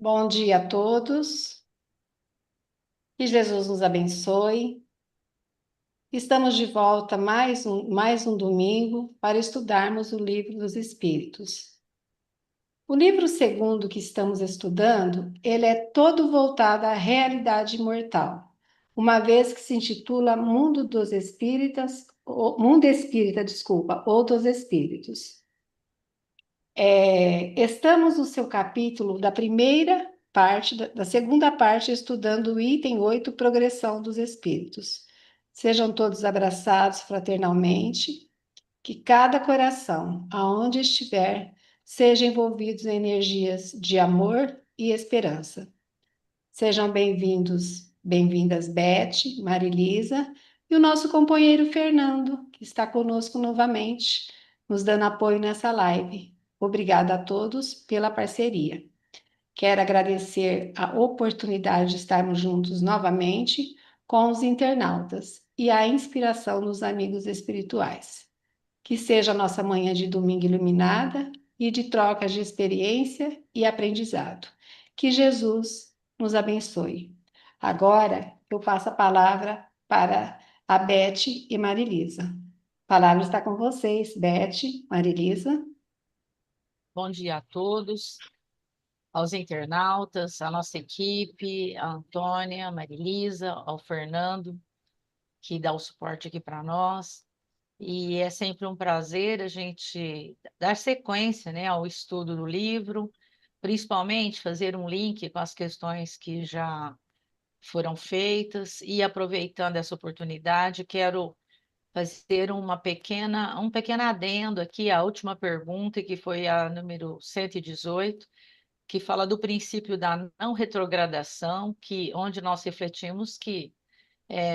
Bom dia a todos, que Jesus nos abençoe. Estamos de volta mais um domingo para estudarmos o Livro dos Espíritos. O livro segundo que estamos estudando, ele é todo voltado à realidade imortal, uma vez que se intitula Mundo Espírita, desculpa, ou dos Espíritos. Estamos no seu capítulo da primeira parte, da segunda parte, estudando o item 8, Progressão dos Espíritos. Sejam todos abraçados fraternalmente, que cada coração, aonde estiver, seja envolvido em energias de amor e esperança. Sejam bem-vindos, bem-vindas Beth, Marilisa e o nosso companheiro Fernando, que está conosco novamente, nos dando apoio nessa live. Obrigada a todos pela parceria. Quero agradecer a oportunidade de estarmos juntos novamente com os internautas e a inspiração dos amigos espirituais. Que seja a nossa manhã de domingo iluminada e de trocas de experiência e aprendizado. Que Jesus nos abençoe. Agora eu passo a palavra para a Beth e Marilisa. A palavra está com vocês, Beth, Marilisa. Bom dia a todos, aos internautas, à nossa equipe, a Antônia, a Marilisa, ao Fernando, que dá o suporte aqui para nós. E é sempre um prazer a gente dar sequência, né, ao estudo do livro, principalmente fazer um link com as questões que já foram feitas. E aproveitando essa oportunidade, quero fazer um pequeno adendo aqui à última pergunta, que foi a número 118, que fala do princípio da não retrogradação, onde nós refletimos que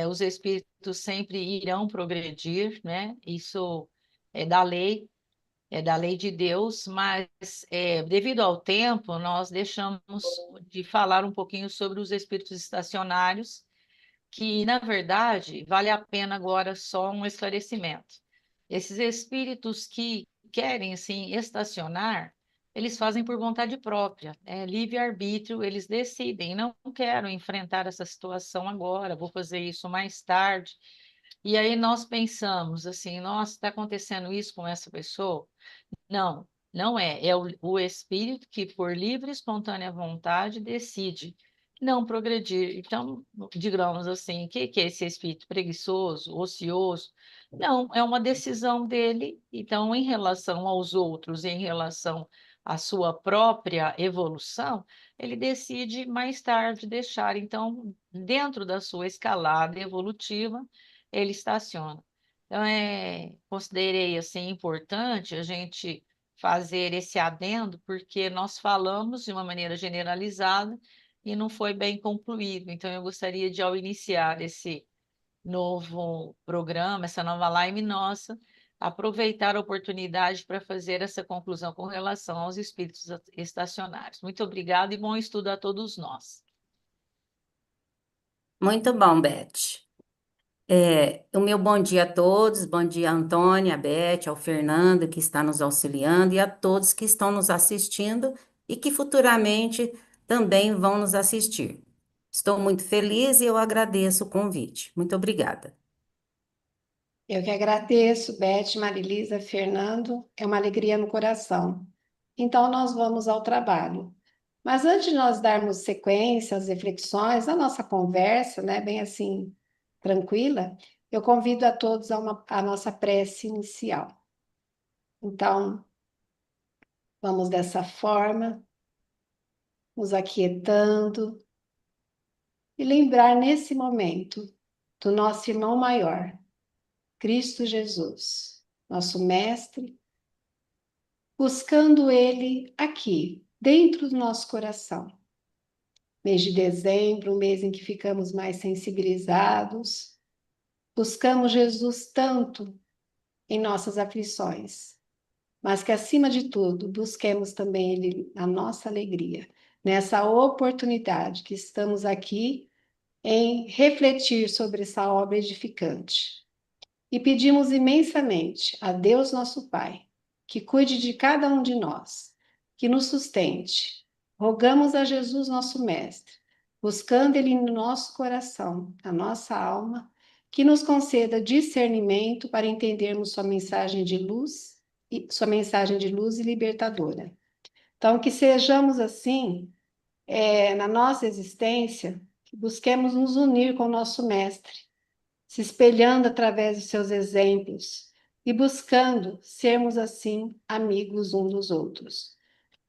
os espíritos sempre irão progredir, né? Isso é da lei de Deus, mas devido ao tempo, nós deixamos de falar um pouquinho sobre os espíritos estacionários, que, na verdade, vale a pena agora só um esclarecimento. Esses espíritos que querem, assim, estacionar, eles fazem por vontade própria, é livre-arbítrio, eles decidem, não quero enfrentar essa situação agora, vou fazer isso mais tarde. E aí nós pensamos assim, nossa, está acontecendo isso com essa pessoa? Não, não é. É o espírito que, por livre e espontânea vontade, decide não progredir. Então, digamos assim, o que é esse espírito preguiçoso, ocioso? Não, é uma decisão dele. Então, em relação aos outros, em relação à sua própria evolução, ele decide mais tarde deixar. Então, dentro da sua escalada evolutiva, ele estaciona. Então, considerei assim importante a gente fazer esse adendo, porque nós falamos de uma maneira generalizada e não foi bem concluído. Então, eu gostaria de, ao iniciar esse novo programa, essa nova live nossa, aproveitar a oportunidade para fazer essa conclusão com relação aos espíritos estacionários. Muito obrigada e bom estudo a todos nós. Muito bom, Beth. O meu bom dia a todos, bom dia a Antônia, a Beth, ao Fernando que está nos auxiliando e a todos que estão nos assistindo e que futuramente também vão nos assistir. Estou muito feliz e eu agradeço o convite. Muito obrigada. Eu que agradeço, Beth, Marilisa, Fernando. É uma alegria no coração. Então, nós vamos ao trabalho. Mas antes de nós darmos sequência às reflexões, a nossa conversa, né, bem assim, tranquila, eu convido a todos a nossa prece inicial. Então, vamos dessa forma, nos aquietando e lembrar nesse momento do nosso irmão maior, Cristo Jesus, nosso Mestre, buscando Ele aqui, dentro do nosso coração. Mês de dezembro, um mês em que ficamos mais sensibilizados, buscamos Jesus tanto em nossas aflições, mas que, acima de tudo, busquemos também Ele na nossa alegria, nessa oportunidade que estamos aqui em refletir sobre essa obra edificante. E pedimos imensamente a Deus nosso Pai, que cuide de cada um de nós, que nos sustente, rogamos a Jesus, nosso Mestre, buscando Ele no nosso coração, na nossa alma, que nos conceda discernimento para entendermos sua mensagem de luz e libertadora. Então, que sejamos assim, na nossa existência, que busquemos nos unir com o nosso Mestre, se espelhando através dos seus exemplos e buscando sermos assim amigos uns dos outros.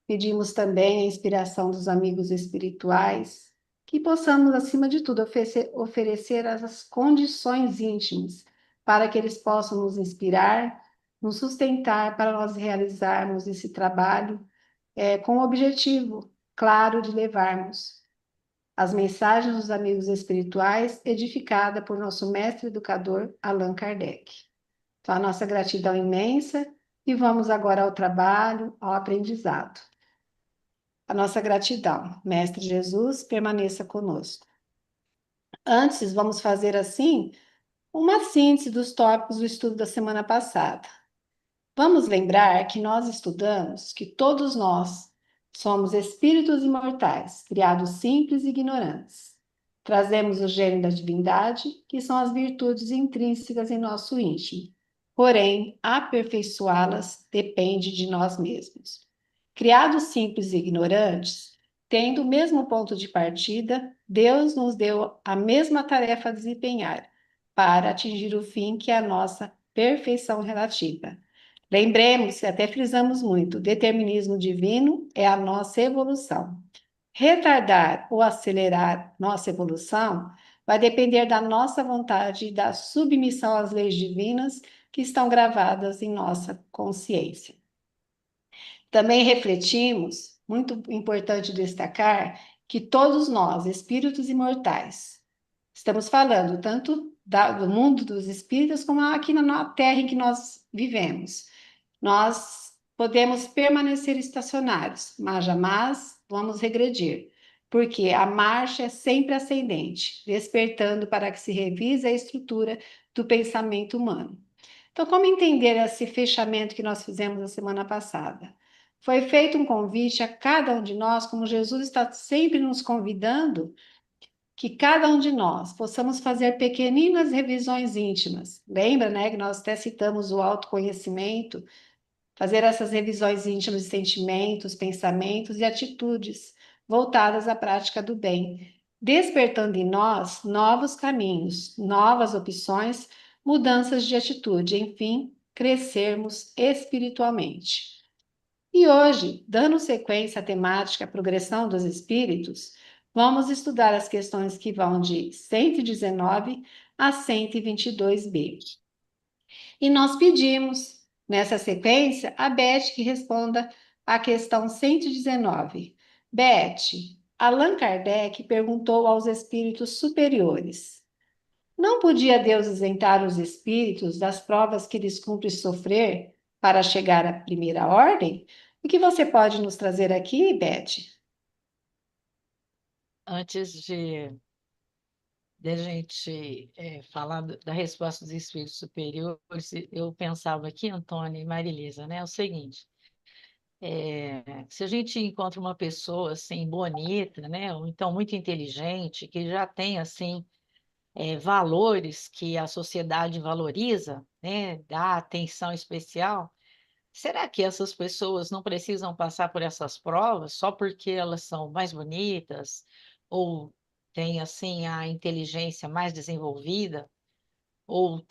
Pedimos também a inspiração dos amigos espirituais, que possamos, acima de tudo, oferecer as condições íntimas para que eles possam nos inspirar, nos sustentar para nós realizarmos esse trabalho com o objetivo claro de levarmos as mensagens dos amigos espirituais edificada por nosso mestre educador Allan Kardec. Então, a nossa gratidão imensa e vamos agora ao trabalho, ao aprendizado. A nossa gratidão. Mestre Jesus, permaneça conosco. Antes, vamos fazer assim uma síntese dos tópicos do estudo da semana passada. Vamos lembrar que nós estudamos que todos nós somos espíritos imortais, criados simples e ignorantes. Trazemos o gênio da divindade, que são as virtudes intrínsecas em nosso íntimo. Porém, aperfeiçoá-las depende de nós mesmos. Criados simples e ignorantes, tendo o mesmo ponto de partida, Deus nos deu a mesma tarefa a desempenhar para atingir o fim que é a nossa perfeição relativa. Lembremos, até frisamos muito, o determinismo divino é a nossa evolução. Retardar ou acelerar nossa evolução vai depender da nossa vontade e da submissão às leis divinas que estão gravadas em nossa consciência. Também refletimos, muito importante destacar, que todos nós, espíritos imortais, estamos falando tanto do mundo dos espíritos como aqui na Terra em que nós vivemos. Nós podemos permanecer estacionários, mas jamais vamos regredir, porque a marcha é sempre ascendente, despertando para que se revise a estrutura do pensamento humano. Então, como entender esse fechamento que nós fizemos na semana passada? Foi feito um convite a cada um de nós, como Jesus está sempre nos convidando, que cada um de nós possamos fazer pequeninas revisões íntimas. Lembra, né, que nós até citamos o autoconhecimento, fazer essas revisões íntimas de sentimentos, pensamentos e atitudes voltadas à prática do bem, despertando em nós novos caminhos, novas opções, mudanças de atitude, enfim, crescermos espiritualmente. E hoje, dando sequência à temática Progressão dos Espíritos, vamos estudar as questões que vão de 119 a 122b. E nós pedimos, nessa sequência, a Beth que responda à questão 119. Beth, Allan Kardec perguntou aos espíritos superiores: não podia Deus isentar os espíritos das provas que lhes cumpre sofrer para chegar à primeira ordem? O que você pode nos trazer aqui, Beth? Antes de a gente falar da resposta dos espíritos superiores, eu pensava aqui, Antônia e Marilisa, né? É o seguinte: se a gente encontra uma pessoa assim bonita, né? Ou então muito inteligente, que já tem assim valores que a sociedade valoriza, né? Dá atenção especial. Será que essas pessoas não precisam passar por essas provas só porque elas são mais bonitas ou têm assim a inteligência mais desenvolvida ou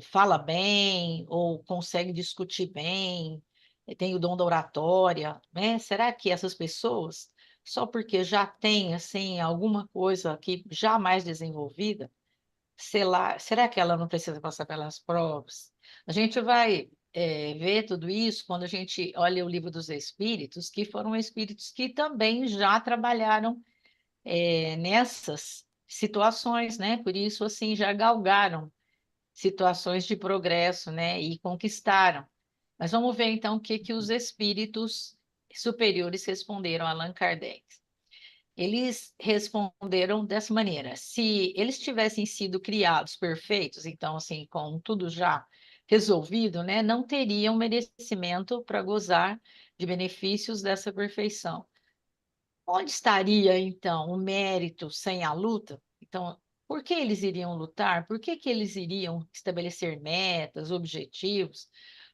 fala bem ou consegue discutir bem, tem o dom da oratória, né? Será que essas pessoas só porque já têm assim alguma coisa que já mais desenvolvida, sei lá, será que ela não precisa passar pelas provas? A gente vai ver tudo isso quando a gente olha o Livro dos Espíritos, que foram espíritos que também já trabalharam nessas situações, né? Por isso, assim, já galgaram situações de progresso, né? E conquistaram. Mas vamos ver, então, o que os espíritos superiores responderam a Allan Kardec. Eles responderam dessa maneira: se eles tivessem sido criados perfeitos, então, assim, com tudo já resolvido, né, não teriam merecimento para gozar de benefícios dessa perfeição. Onde estaria, então, o mérito sem a luta? Então, por que eles iriam lutar? Por que eles iriam estabelecer metas, objetivos,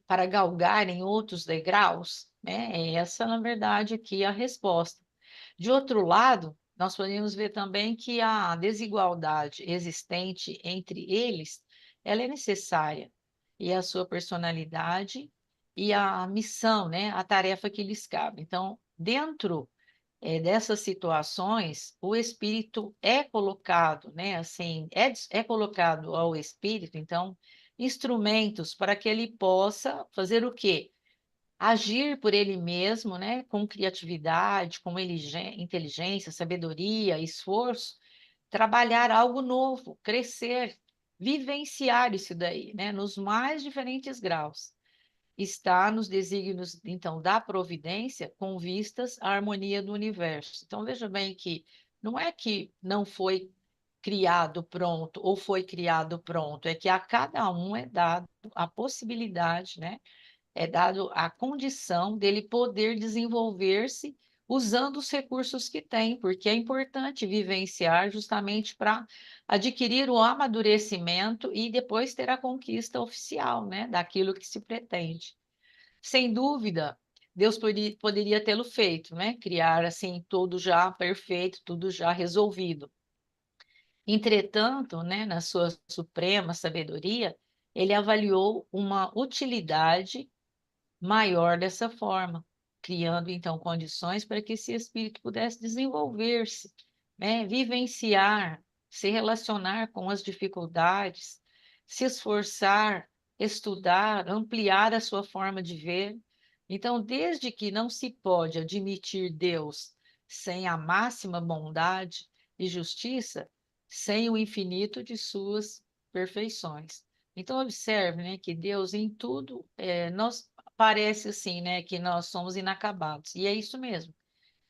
para galgarem outros degraus? Né? É essa, na verdade, aqui a resposta. De outro lado, nós podemos ver também que a desigualdade existente entre eles, ela é necessária, e a sua personalidade e a missão, né, a tarefa que lhes cabe. Então, dentro dessas situações, o espírito é colocado, né, assim, é colocado ao espírito, então, instrumentos para que ele possa fazer o quê? Agir por ele mesmo, né, com criatividade, com inteligência, sabedoria, esforço, trabalhar algo novo, crescer, vivenciar isso daí, né, nos mais diferentes graus. Está nos desígnios, então, da providência com vistas à harmonia do universo. Então, veja bem que não é que não foi criado pronto ou foi criado pronto, é que a cada um é dado a possibilidade, né? É dado a condição dele poder desenvolver-se usando os recursos que tem, porque é importante vivenciar justamente para adquirir o amadurecimento e depois ter a conquista oficial, né, daquilo que se pretende. Sem dúvida, Deus poderia tê-lo feito, né, criar assim tudo já perfeito, tudo já resolvido. Entretanto, né, na sua suprema sabedoria, ele avaliou uma utilidade maior dessa forma, criando então condições para que esse espírito pudesse desenvolver-se, né? Vivenciar, se relacionar com as dificuldades, se esforçar, estudar, ampliar a sua forma de ver. Então, desde que não se pode admitir Deus sem a máxima bondade e justiça, sem o infinito de suas perfeições. Então, observe, né, que Deus em tudo, nós parece assim, né, que nós somos inacabados. E é isso mesmo.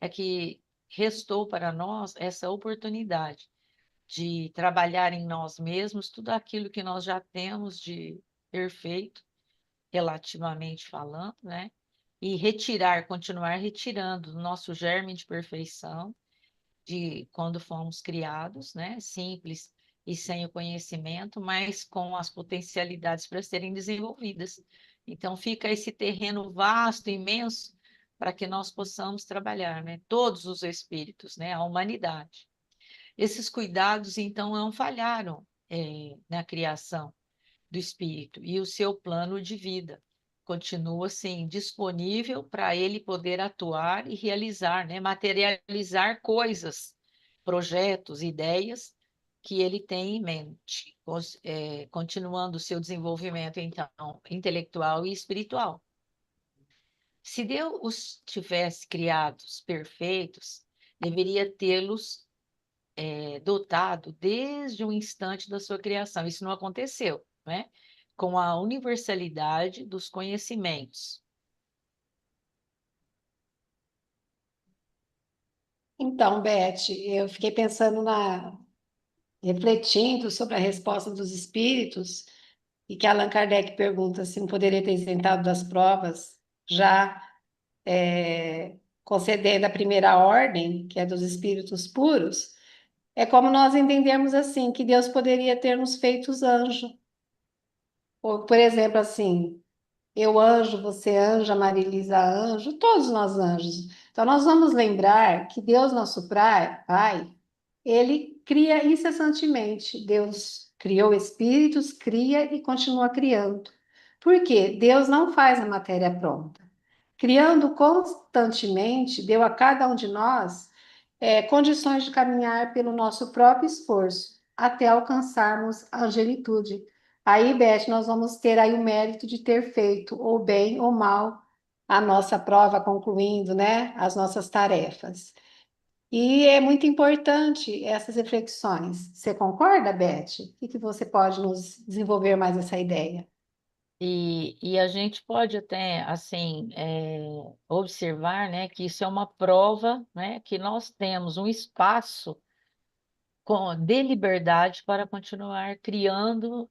É que restou para nós essa oportunidade de trabalhar em nós mesmos tudo aquilo que nós já temos de perfeito, relativamente falando, né? E retirar, continuar retirando do nosso germe de perfeição de quando fomos criados, né? Simples e sem o conhecimento, mas com as potencialidades para serem desenvolvidas. Então, fica esse terreno vasto, imenso, para que nós possamos trabalhar, né? Todos os espíritos, né? A humanidade. Esses cuidados, então, não falharam, na criação do espírito e o seu plano de vida continua assim disponível para ele poder atuar e realizar, né, materializar coisas, projetos, ideias que ele tem em mente, continuando o seu desenvolvimento então intelectual e espiritual. Se Deus os tivesse criados perfeitos, deveria tê-los dotado desde o instante da sua criação. Isso não aconteceu, né? Com a universalidade dos conhecimentos. Então, Beth, eu fiquei refletindo sobre a resposta dos espíritos e que Allan Kardec pergunta se não poderia ter isentado das provas, já concedendo a primeira ordem, que é dos espíritos puros. É como nós entendemos assim, que Deus poderia ter nos feito anjo. Ou, por exemplo, assim, eu anjo, você anja, Marilisa anjo, todos nós anjos. Então, nós vamos lembrar que Deus, nosso Pai, ele cria incessantemente. Deus criou espíritos, cria e continua criando. Por quê? Deus não faz a matéria pronta. Criando constantemente, deu a cada um de nós condições de caminhar pelo nosso próprio esforço, até alcançarmos a angelitude. Aí, Beth, nós vamos ter aí o mérito de ter feito, ou bem ou mal, a nossa prova, concluindo, né, as nossas tarefas. E é muito importante essas reflexões. Você concorda, Beth? O que você pode nos desenvolver mais essa ideia? E a gente pode até, assim, observar, né, que isso é uma prova, né, que nós temos um espaço de liberdade para continuar criando,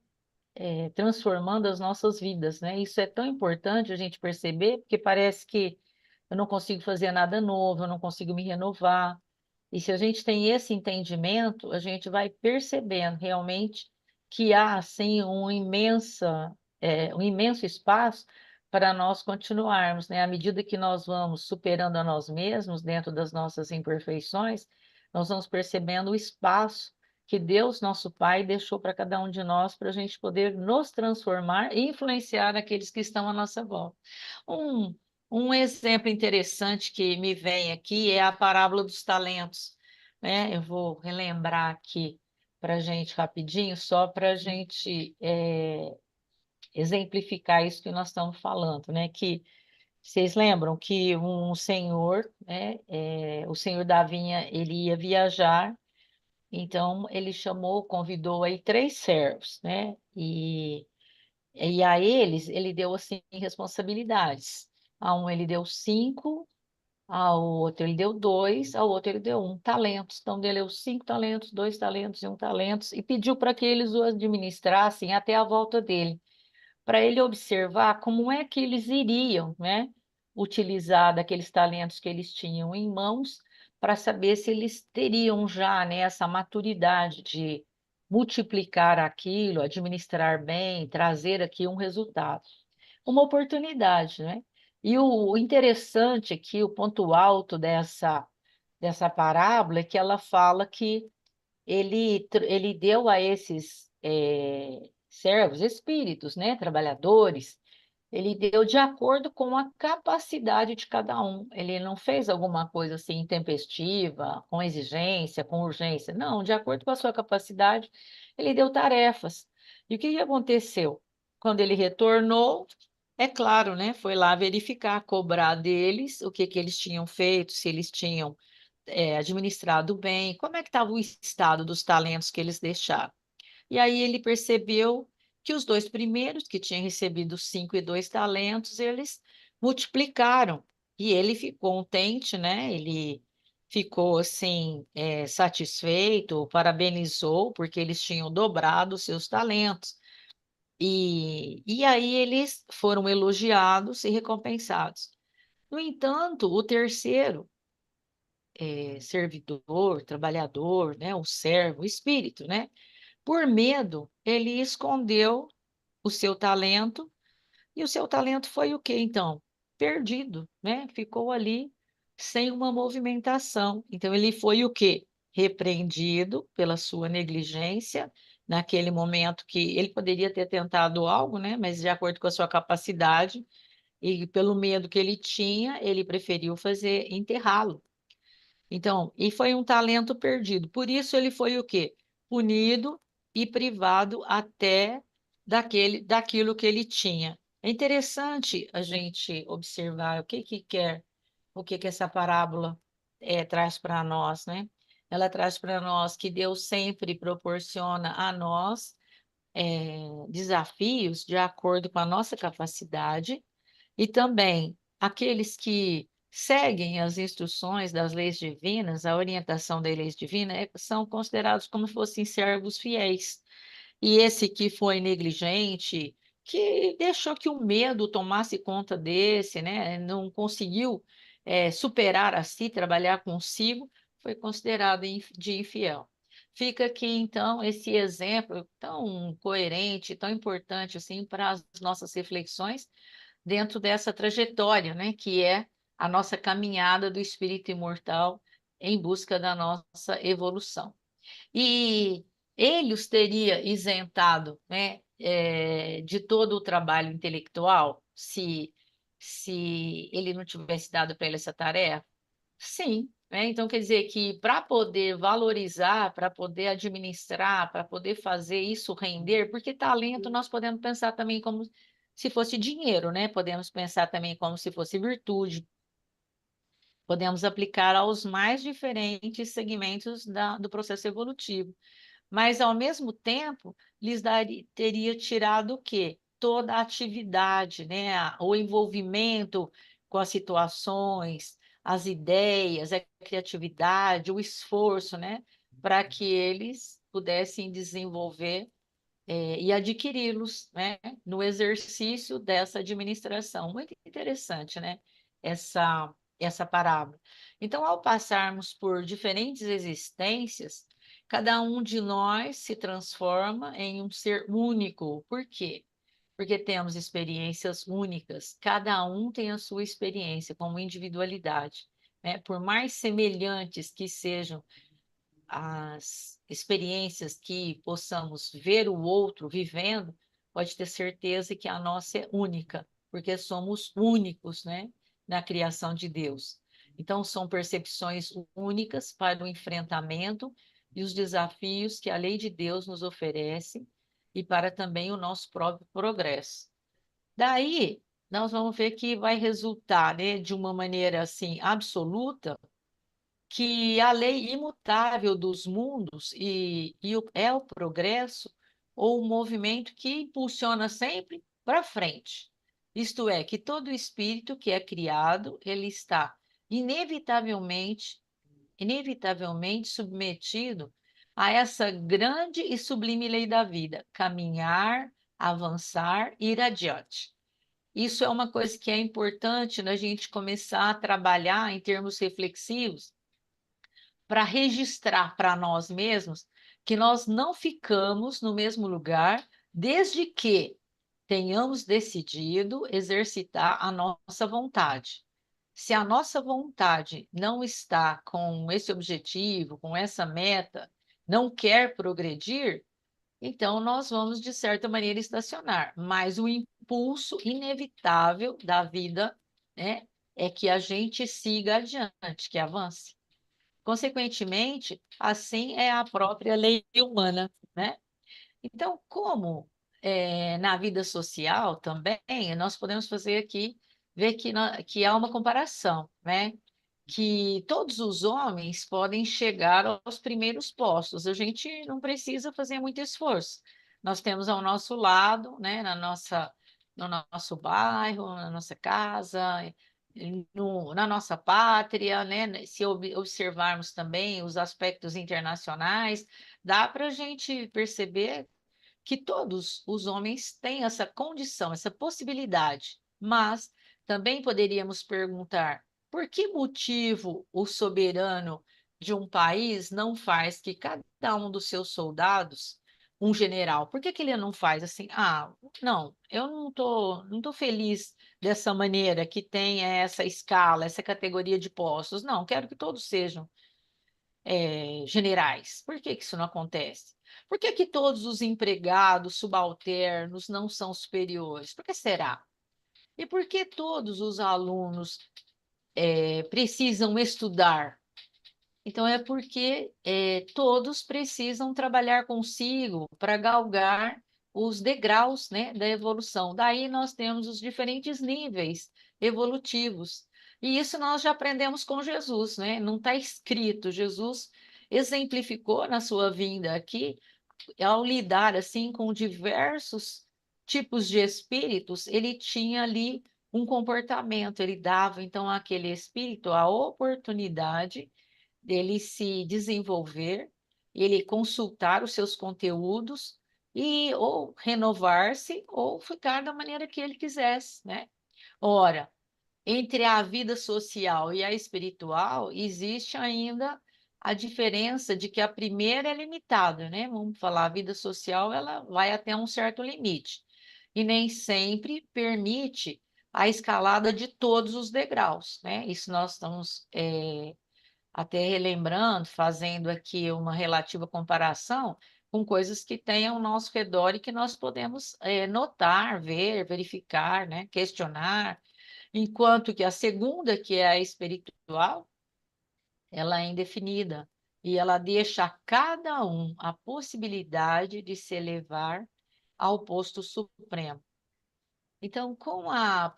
transformando as nossas vidas, né? Isso é tão importante a gente perceber, porque parece que eu não consigo fazer nada novo, eu não consigo me renovar. E se a gente tem esse entendimento, a gente vai percebendo realmente que há, assim, um imenso espaço para nós continuarmos, né? À medida que nós vamos superando a nós mesmos, dentro das nossas imperfeições, nós vamos percebendo o espaço que Deus, nosso Pai, deixou para cada um de nós, para a gente poder nos transformar e influenciar aqueles que estão à nossa volta. Um, um exemplo interessante que me vem aqui é a parábola dos talentos, né? Eu vou relembrar aqui para a gente rapidinho, só para a gente exemplificar isso que nós estamos falando, né? Que vocês lembram que um senhor, né? O senhor da vinha, ele ia viajar, então ele chamou, convidou aí 3 servos, né? E a eles ele deu assim responsabilidades. A um ele deu 5, ao outro ele deu 2, ao outro ele deu 1 talento. Então, ele deu 5 talentos, 2 talentos e 1 talento, e pediu para que eles o administrassem até a volta dele, para ele observar como é que eles iriam, né, utilizar daqueles talentos que eles tinham em mãos, para saber se eles teriam já, né, essa maturidade de multiplicar aquilo, administrar bem, trazer aqui um resultado. Uma oportunidade, né? E o interessante aqui, o ponto alto dessa parábola, é que ela fala que ele deu a esses servos, espíritos, né, trabalhadores, ele deu de acordo com a capacidade de cada um. Ele não fez alguma coisa assim intempestiva, com exigência, com urgência. Não, de acordo com a sua capacidade, ele deu tarefas. E o que que aconteceu? Quando ele retornou, é claro, né, foi lá verificar, cobrar deles o que que eles tinham feito, se eles tinham administrado bem, como é que estava o estado dos talentos que eles deixaram. E aí ele percebeu que os 2 primeiros, que tinham recebido 5 e 2 talentos, eles multiplicaram. E ele ficou contente, né? Ele ficou assim, satisfeito, parabenizou, porque eles tinham dobrado os seus talentos. E aí eles foram elogiados e recompensados. No entanto, o terceiro, servidor, trabalhador, né? O servo, o espírito, né? Por medo, ele escondeu o seu talento, e o seu talento foi o quê, então? Perdido, né? Ficou ali sem uma movimentação. Então, ele foi o quê? Repreendido pela sua negligência, naquele momento que ele poderia ter tentado algo, né? Mas de acordo com a sua capacidade e pelo medo que ele tinha, ele preferiu enterrá-lo. Então, e foi um talento perdido. Por isso ele foi o quê? Punido e privado até daquilo que ele tinha. É interessante a gente observar o que que essa parábola traz para nós, né? Ela traz para nós que Deus sempre proporciona a nós desafios de acordo com a nossa capacidade, e também aqueles que seguem as instruções das leis divinas, a orientação das leis divinas, são considerados como se fossem servos fiéis. E esse que foi negligente, que deixou que o medo tomasse conta desse, né? Não conseguiu superar a si, trabalhar consigo, foi considerado de infiel. Fica aqui, então, esse exemplo tão coerente, tão importante assim para as nossas reflexões dentro dessa trajetória, né, que é a nossa caminhada do espírito imortal em busca da nossa evolução. E ele os teria isentado, né, de todo o trabalho intelectual, se ele não tivesse dado para ele essa tarefa? Sim, né? Então quer dizer que para poder valorizar, para poder administrar, para poder fazer isso render, porque talento nós podemos pensar também como se fosse dinheiro, né? Podemos pensar também como se fosse virtude. Podemos aplicar aos mais diferentes segmentos do processo evolutivo. Mas, ao mesmo tempo, teria tirado o quê? Toda a atividade, né? O envolvimento com as situações, as ideias, a criatividade, o esforço, né? Para que eles pudessem desenvolver e adquiri-los, né? No exercício dessa administração. Muito interessante, né? Essa essa parábola. Então, ao passarmos por diferentes existências, cada um de nós se transforma em um ser único. Por quê? Porque temos experiências únicas, cada um tem a sua experiência como individualidade, né? Por mais semelhantes que sejam as experiências que possamos ver o outro vivendo, pode ter certeza que a nossa é única, porque somos únicos, né, na criação de Deus. Então, são percepções únicas para o enfrentamento e os desafios que a lei de Deus nos oferece e para também o nosso próprio progresso. Daí, nós vamos ver que vai resultar, né, de uma maneira assim absoluta, que a lei imutável dos mundos é o progresso ou o movimento que impulsiona sempre para frente. Isto é, que todo espírito que é criado, ele está inevitavelmente submetido a essa grande e sublime lei da vida, caminhar, avançar, ir adiante. Isso é uma coisa que é importante na gente começar a trabalhar em termos reflexivos, para registrar para nós mesmos que nós não ficamos no mesmo lugar desde que tenhamos decidido exercitar a nossa vontade. Se a nossa vontade não está com esse objetivo, com essa meta, não quer progredir, então nós vamos, de certa maneira, estacionar. Mas o impulso inevitável da vida, né, é que a gente siga adiante, que avance. Consequentemente, assim é a própria lei humana, né? Então, como na vida social também, nós podemos fazer aqui, ver que há uma comparação, né? Que todos os homens podem chegar aos primeiros postos. A gente não precisa fazer muito esforço. Nós temos ao nosso lado, né, no nosso bairro, na nossa casa, na nossa pátria, né? Se observarmos também os aspectos internacionais, dá para a gente perceber que todos os homens têm essa condição, essa possibilidade, mas também poderíamos perguntar por que motivo o soberano de um país não faz que cada um dos seus soldados, um general, por que que ele não faz assim? Ah, não, eu não tô feliz dessa maneira que tem essa escala, essa categoria de postos. Não, quero que todos sejam generais. Por que que isso não acontece? Por que que todos os empregados subalternos não são superiores? Por que será? E por que todos os alunos precisam estudar? Então, é porque todos precisam trabalhar consigo para galgar os degraus, né, da evolução. Daí nós temos os diferentes níveis evolutivos. E isso nós já aprendemos com Jesus, né? Não está escrito. Jesus exemplificou na sua vinda aqui, ao lidar assim com diversos tipos de espíritos, ele tinha ali um comportamento, ele dava então àquele espírito a oportunidade dele se desenvolver, ele consultar os seus conteúdos e ou renovar-se ou ficar da maneira que ele quisesse, né? Ora, entre a vida social e a espiritual, existe ainda a diferença de que a primeira é limitada, né? Vamos falar, a vida social ela vai até um certo limite e nem sempre permite a escalada de todos os degraus, né? Isso nós estamos até relembrando, fazendo aqui uma relativa comparação com coisas que têm ao nosso redor e que nós podemos notar, ver, verificar, né? Questionar, enquanto que a segunda, que é a espiritual, ela é indefinida e ela deixa a cada um a possibilidade de se elevar ao posto supremo. Então, com a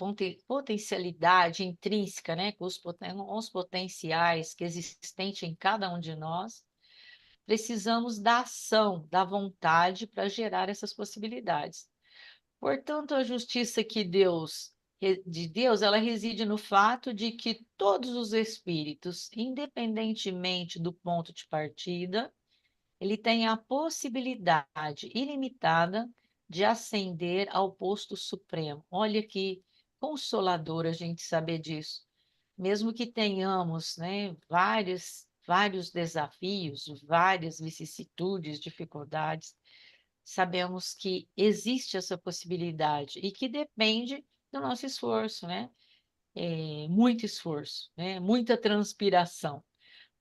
potencialidade intrínseca, né, com os potenciais que existem em cada um de nós, precisamos da ação, da vontade para gerar essas possibilidades. Portanto, a justiça de Deus, ela reside no fato de que todos os espíritos, independentemente do ponto de partida, ele tem a possibilidade ilimitada de ascender ao posto supremo. Olha que consolador a gente saber disso. mesmo que tenhamos, né, vários desafios, várias vicissitudes, dificuldades, sabemos que existe essa possibilidade e que depende do nosso esforço, né? Muito esforço, né? Muita transpiração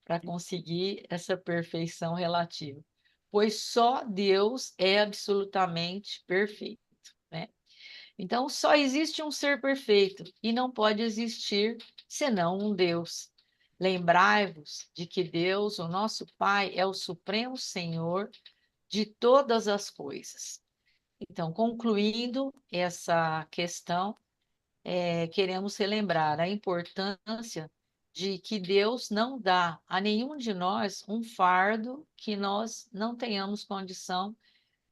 para conseguir essa perfeição relativa, pois só Deus é absolutamente perfeito, né? Então, só existe um ser perfeito e não pode existir senão um Deus. Lembrai-vos de que Deus, o nosso Pai, é o Supremo Senhor de todas as coisas. Então, concluindo essa questão, queremos relembrar a importância de que Deus não dá a nenhum de nós um fardo que nós não tenhamos condição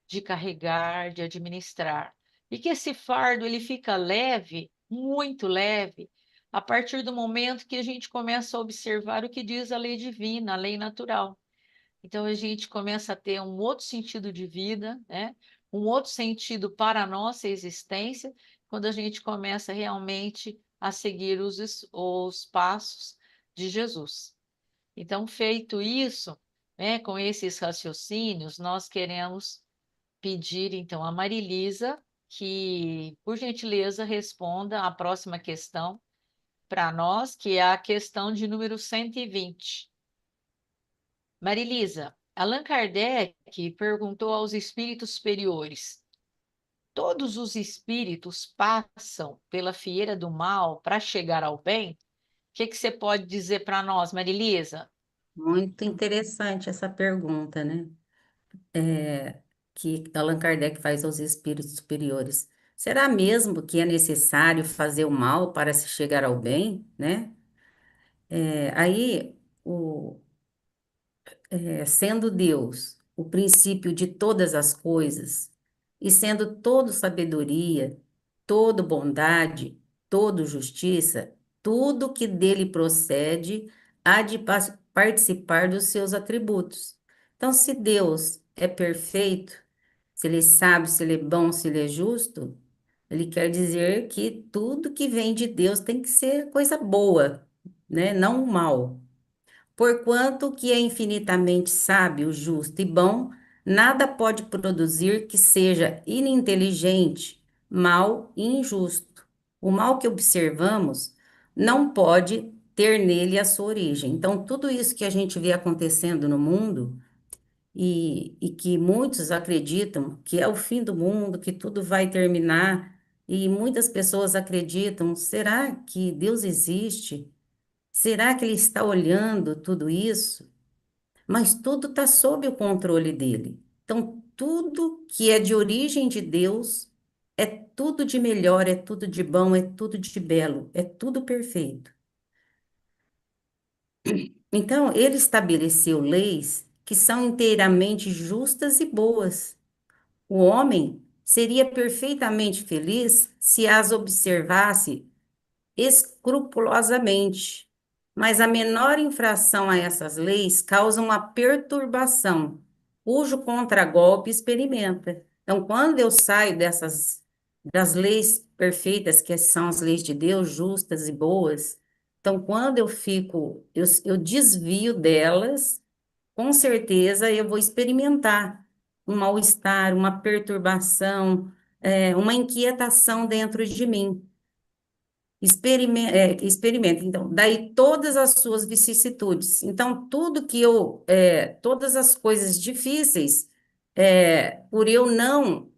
de carregar, de administrar. E que esse fardo ele fica leve, muito leve, a partir do momento que a gente começa a observar o que diz a lei divina, a lei natural. Então a gente começa a ter um outro sentido de vida, né? Um outro sentido para a nossa existência, quando a gente começa realmente a seguir os passos de Jesus. Então, feito isso, né, com esses raciocínios, nós queremos pedir então a Marilisa que, por gentileza, responda a próxima questão para nós, que é a questão de número 120. Marilisa, Allan Kardec perguntou aos espíritos superiores: todos os espíritos passam pela fieira do mal para chegar ao bem? O que você pode dizer para nós, Marilisa? Muito interessante essa pergunta, né? É, que Allan Kardec faz aos espíritos superiores. Será mesmo que é necessário fazer o mal para se chegar ao bem, né? Aí, sendo Deus o princípio de todas as coisas, e sendo todo sabedoria, todo bondade, todo justiça, tudo que dele procede há de participar dos seus atributos. Então, se Deus é perfeito, se ele sabe, se ele é bom, se ele é justo, ele quer dizer que tudo que vem de Deus tem que ser coisa boa, né? Não o mal. Porquanto que é infinitamente sábio, justo e bom, nada pode produzir que seja ininteligente, mal e injusto. O mal que observamos não pode ter nele a sua origem. Então, tudo isso que a gente vê acontecendo no mundo e que muitos acreditam que é o fim do mundo, que tudo vai terminar, e muitas pessoas acreditam, será que Deus existe? Será que ele está olhando tudo isso? Mas tudo está sob o controle dele. Então, tudo que é de origem de Deus é tudo de melhor, é tudo de bom, é tudo de belo, é tudo perfeito. Então, ele estabeleceu leis que são inteiramente justas e boas. O homem seria perfeitamente feliz se as observasse escrupulosamente, mas a menor infração a essas leis causa uma perturbação, cujo contragolpe experimenta. Então, quando eu saio das leis perfeitas, que são as leis de Deus, justas e boas, então, quando eu desvio delas, com certeza eu vou experimentar um mal-estar, uma perturbação, uma inquietação dentro de mim. Experimenta, então, daí todas as suas vicissitudes. Então, todas as coisas difíceis, por eu não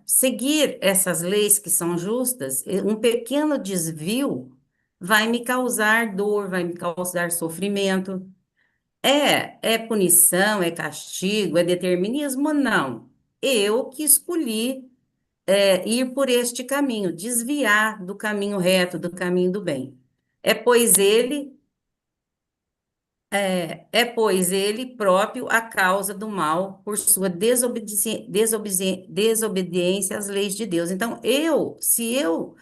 seguir essas leis que são justas, um pequeno desvio vai me causar dor, vai me causar sofrimento. É punição, é castigo, é determinismo? Não. Eu que escolhi ir por este caminho, desviar do caminho reto, do caminho do bem. É pois ele, pois ele próprio a causa do mal por sua desobediência às leis de Deus. Então, se eu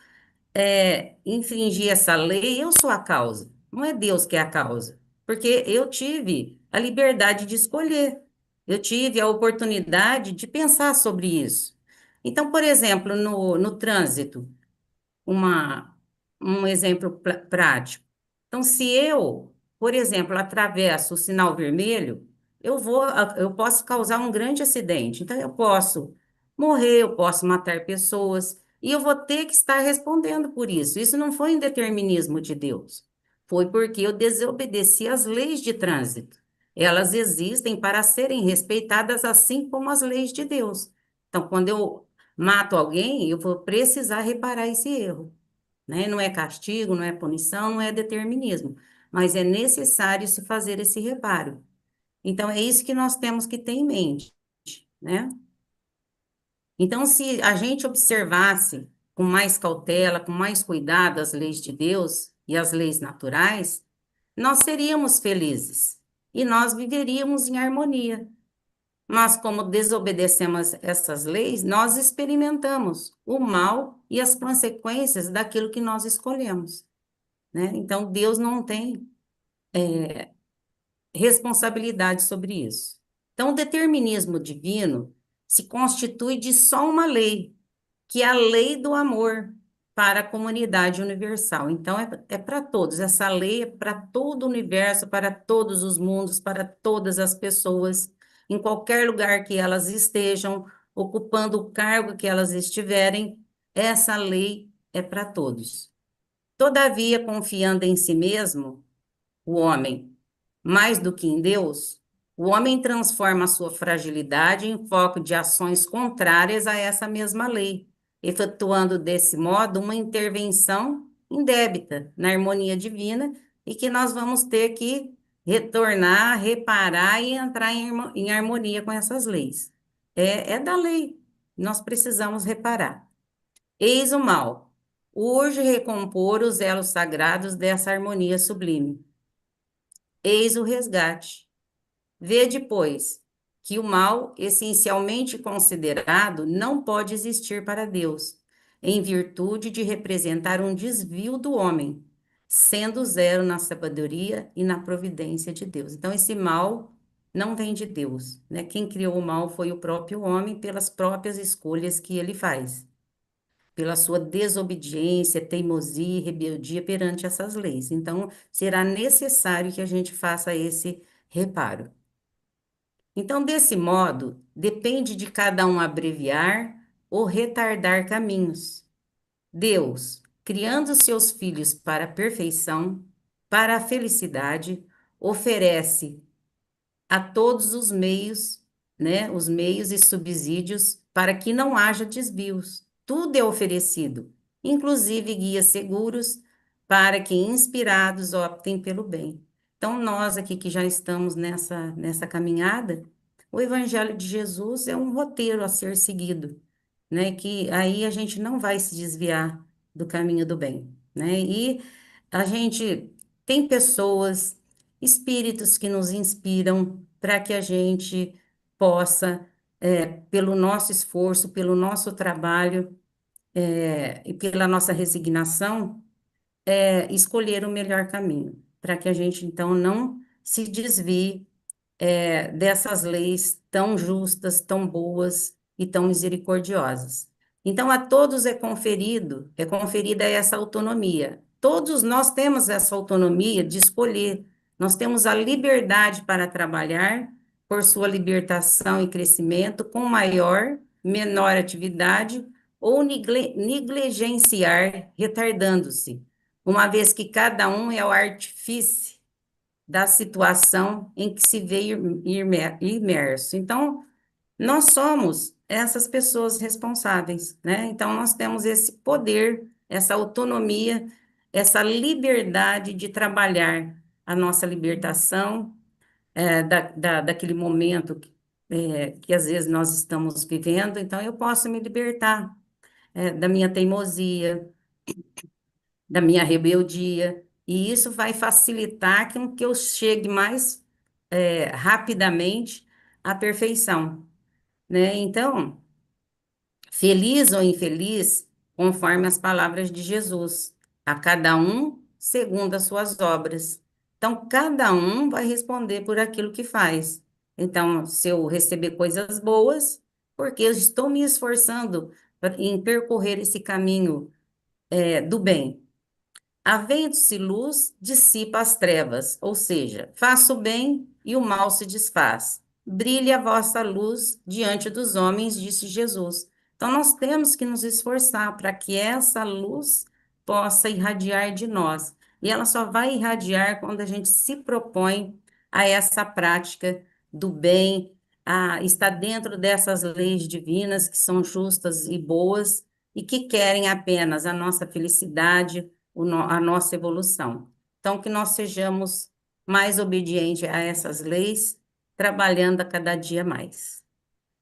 infringir essa lei, eu sou a causa. Não é Deus que é a causa, porque eu tive a liberdade de escolher. Eu tive a oportunidade de pensar sobre isso. Então, por exemplo, no trânsito, uma, um exemplo prático. Então, se eu, por exemplo, atravesso o sinal vermelho, eu posso causar um grande acidente. Então, eu posso morrer, eu posso matar pessoas, e eu vou ter que estar respondendo por isso. Isso não foi um determinismo de Deus. Foi porque eu desobedeci às leis de trânsito. Elas existem para serem respeitadas assim como as leis de Deus. Então, quando eu mato alguém, eu vou precisar reparar esse erro, né? Não é castigo, não é punição, não é determinismo, mas é necessário se fazer esse reparo. Então, é isso que nós temos que ter em mente, né? Então, se a gente observasse com mais cautela, com mais cuidado as leis de Deus e as leis naturais, nós seríamos felizes e nós viveríamos em harmonia. Mas, como desobedecemos essas leis, nós experimentamos o mal e as consequências daquilo que nós escolhemos, né? Então, Deus não tem responsabilidade sobre isso. Então, o determinismo divino se constitui de só uma lei, que é a lei do amor para a comunidade universal. Então, é para todos. Essa lei é para todo o universo, para todos os mundos, para todas as pessoas, em qualquer lugar que elas estejam, ocupando o cargo que elas estiverem, essa lei é para todos. Todavia, confiando em si mesmo, o homem, mais do que em Deus, o homem transforma a sua fragilidade em foco de ações contrárias a essa mesma lei, efetuando desse modo uma intervenção indébita na harmonia divina e que nós vamos ter que retornar, reparar e entrar em harmonia com essas leis. É da lei, nós precisamos reparar. Eis o mal. Urge recompor os elos sagrados dessa harmonia sublime. Eis o resgate. Vede, pois, que o mal, essencialmente considerado, não pode existir para Deus, em virtude de representar um desvio do homem, sendo zero na sabedoria e na providência de Deus. Então, esse mal não vem de Deus, né? Quem criou o mal foi o próprio homem pelas próprias escolhas que ele faz, pela sua desobediência, teimosia e rebeldia perante essas leis. Então, será necessário que a gente faça esse reparo. Então, desse modo, depende de cada um abreviar ou retardar caminhos. Deus, criando seus filhos para a perfeição, para a felicidade, oferece a todos os meios, né, os meios e subsídios para que não haja desvios. Tudo é oferecido, inclusive guias seguros para que inspirados optem pelo bem. Então, nós aqui que já estamos nessa caminhada, o Evangelho de Jesus é um roteiro a ser seguido, né? Que aí a gente não vai se desviar do caminho do bem, né? E a gente tem pessoas, espíritos que nos inspiram para que a gente possa, pelo nosso esforço, pelo nosso trabalho, e pela nossa resignação, escolher o melhor caminho, para que a gente então não se desvie dessas leis tão justas, tão boas e tão misericordiosas. Então, a todos é conferida essa autonomia. Todos nós temos essa autonomia de escolher. Nós temos a liberdade para trabalhar por sua libertação e crescimento com maior, menor atividade ou negligenciar, retardando-se, uma vez que cada um é o artífice da situação em que se vê imerso. Então, nós somos essas pessoas responsáveis, né? Então, nós temos esse poder, essa autonomia, essa liberdade de trabalhar a nossa libertação, daquele momento que às vezes nós estamos vivendo. Então, eu posso me libertar, da minha teimosia, da minha rebeldia, e isso vai facilitar com que eu chegue mais rapidamente à perfeição, né? Então, feliz ou infeliz, conforme as palavras de Jesus, a cada um segundo as suas obras. Então, cada um vai responder por aquilo que faz. Então, se eu receber coisas boas, porque eu estou me esforçando em percorrer esse caminho do bem. Havendo-se luz, dissipa as trevas, ou seja, faça o bem e o mal se desfaz. Brilhe a vossa luz diante dos homens, disse Jesus. Então, nós temos que nos esforçar para que essa luz possa irradiar de nós. E ela só vai irradiar quando a gente se propõe a essa prática do bem, a estar dentro dessas leis divinas que são justas e boas e que querem apenas a nossa felicidade, a nossa evolução. Então, que nós sejamos mais obedientes a essas leis, trabalhando a cada dia mais.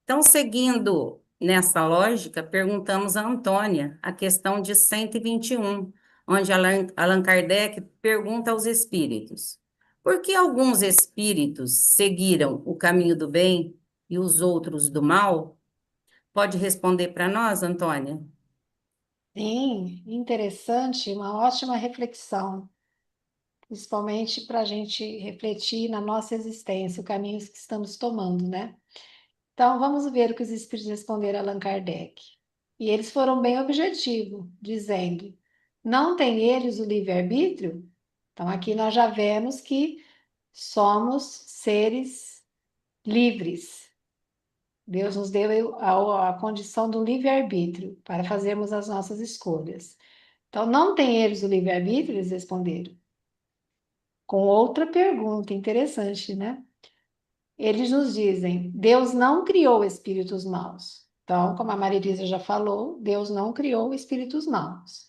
Então, seguindo nessa lógica, perguntamos a Antônia a questão de 121, onde Allan Kardec pergunta aos espíritos: por que alguns espíritos seguiram o caminho do bem e os outros do mal? Pode responder para nós, Antônia? Sim, interessante, uma ótima reflexão, principalmente para a gente refletir na nossa existência, o caminho que estamos tomando, né? Então, vamos ver o que os espíritos responderam a Allan Kardec. E eles foram bem objetivos, dizendo: não têm eles o livre-arbítrio? Então, aqui nós já vemos que somos seres livres. Deus nos deu a condição do livre-arbítrio para fazermos as nossas escolhas. Então, não têm eles o livre-arbítrio? Eles responderam. Com outra pergunta interessante, né? Eles nos dizem: Deus não criou espíritos maus. Então, como a Maria Elisa já falou, Deus não criou espíritos maus.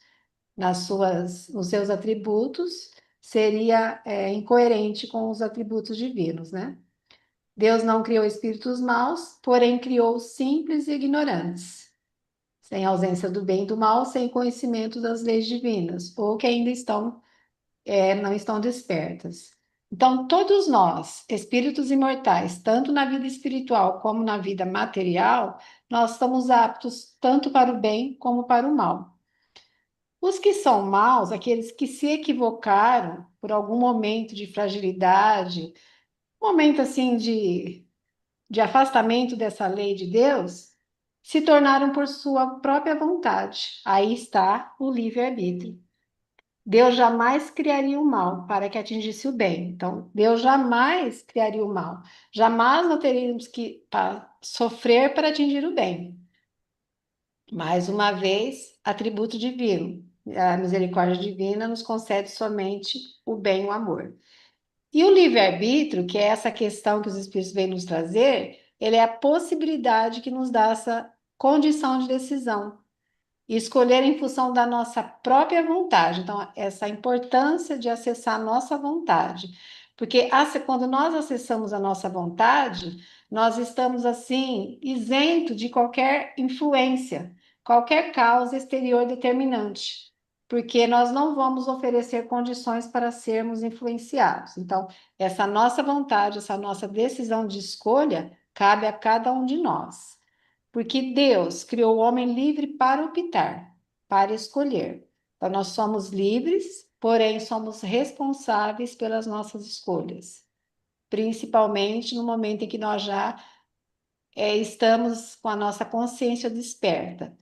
Nos seus atributos, seria incoerente com os atributos divinos, né? Deus não criou espíritos maus, porém criou simples e ignorantes, sem ausência do bem e do mal, sem conhecimento das leis divinas, ou que ainda não estão despertas. Então, todos nós, espíritos imortais, tanto na vida espiritual como na vida material, nós estamos aptos tanto para o bem como para o mal. Os que são maus, aqueles que se equivocaram por algum momento de fragilidade, momento assim de afastamento dessa lei de Deus, se tornaram por sua própria vontade. Aí está o livre-arbítrio. Deus jamais criaria o mal para que atingisse o bem. Então, Deus jamais criaria o mal. Jamais nós teríamos que sofrer para atingir o bem. Mais uma vez, atributo divino. A misericórdia divina nos concede somente o bem e o amor. E o livre-arbítrio, que é essa questão que os Espíritos vêm nos trazer, ele é a possibilidade que nos dá essa condição de decisão e escolher em função da nossa própria vontade. Então, essa importância de acessar a nossa vontade. Porque quando nós acessamos a nossa vontade, nós estamos assim, isento de qualquer influência, qualquer causa exterior determinante. Porque nós não vamos oferecer condições para sermos influenciados. Então, essa nossa vontade, essa nossa decisão de escolha, cabe a cada um de nós. Porque Deus criou o homem livre para optar, para escolher. Então, nós somos livres, porém somos responsáveis pelas nossas escolhas, principalmente no momento em que nós já estamos com a nossa consciência desperta.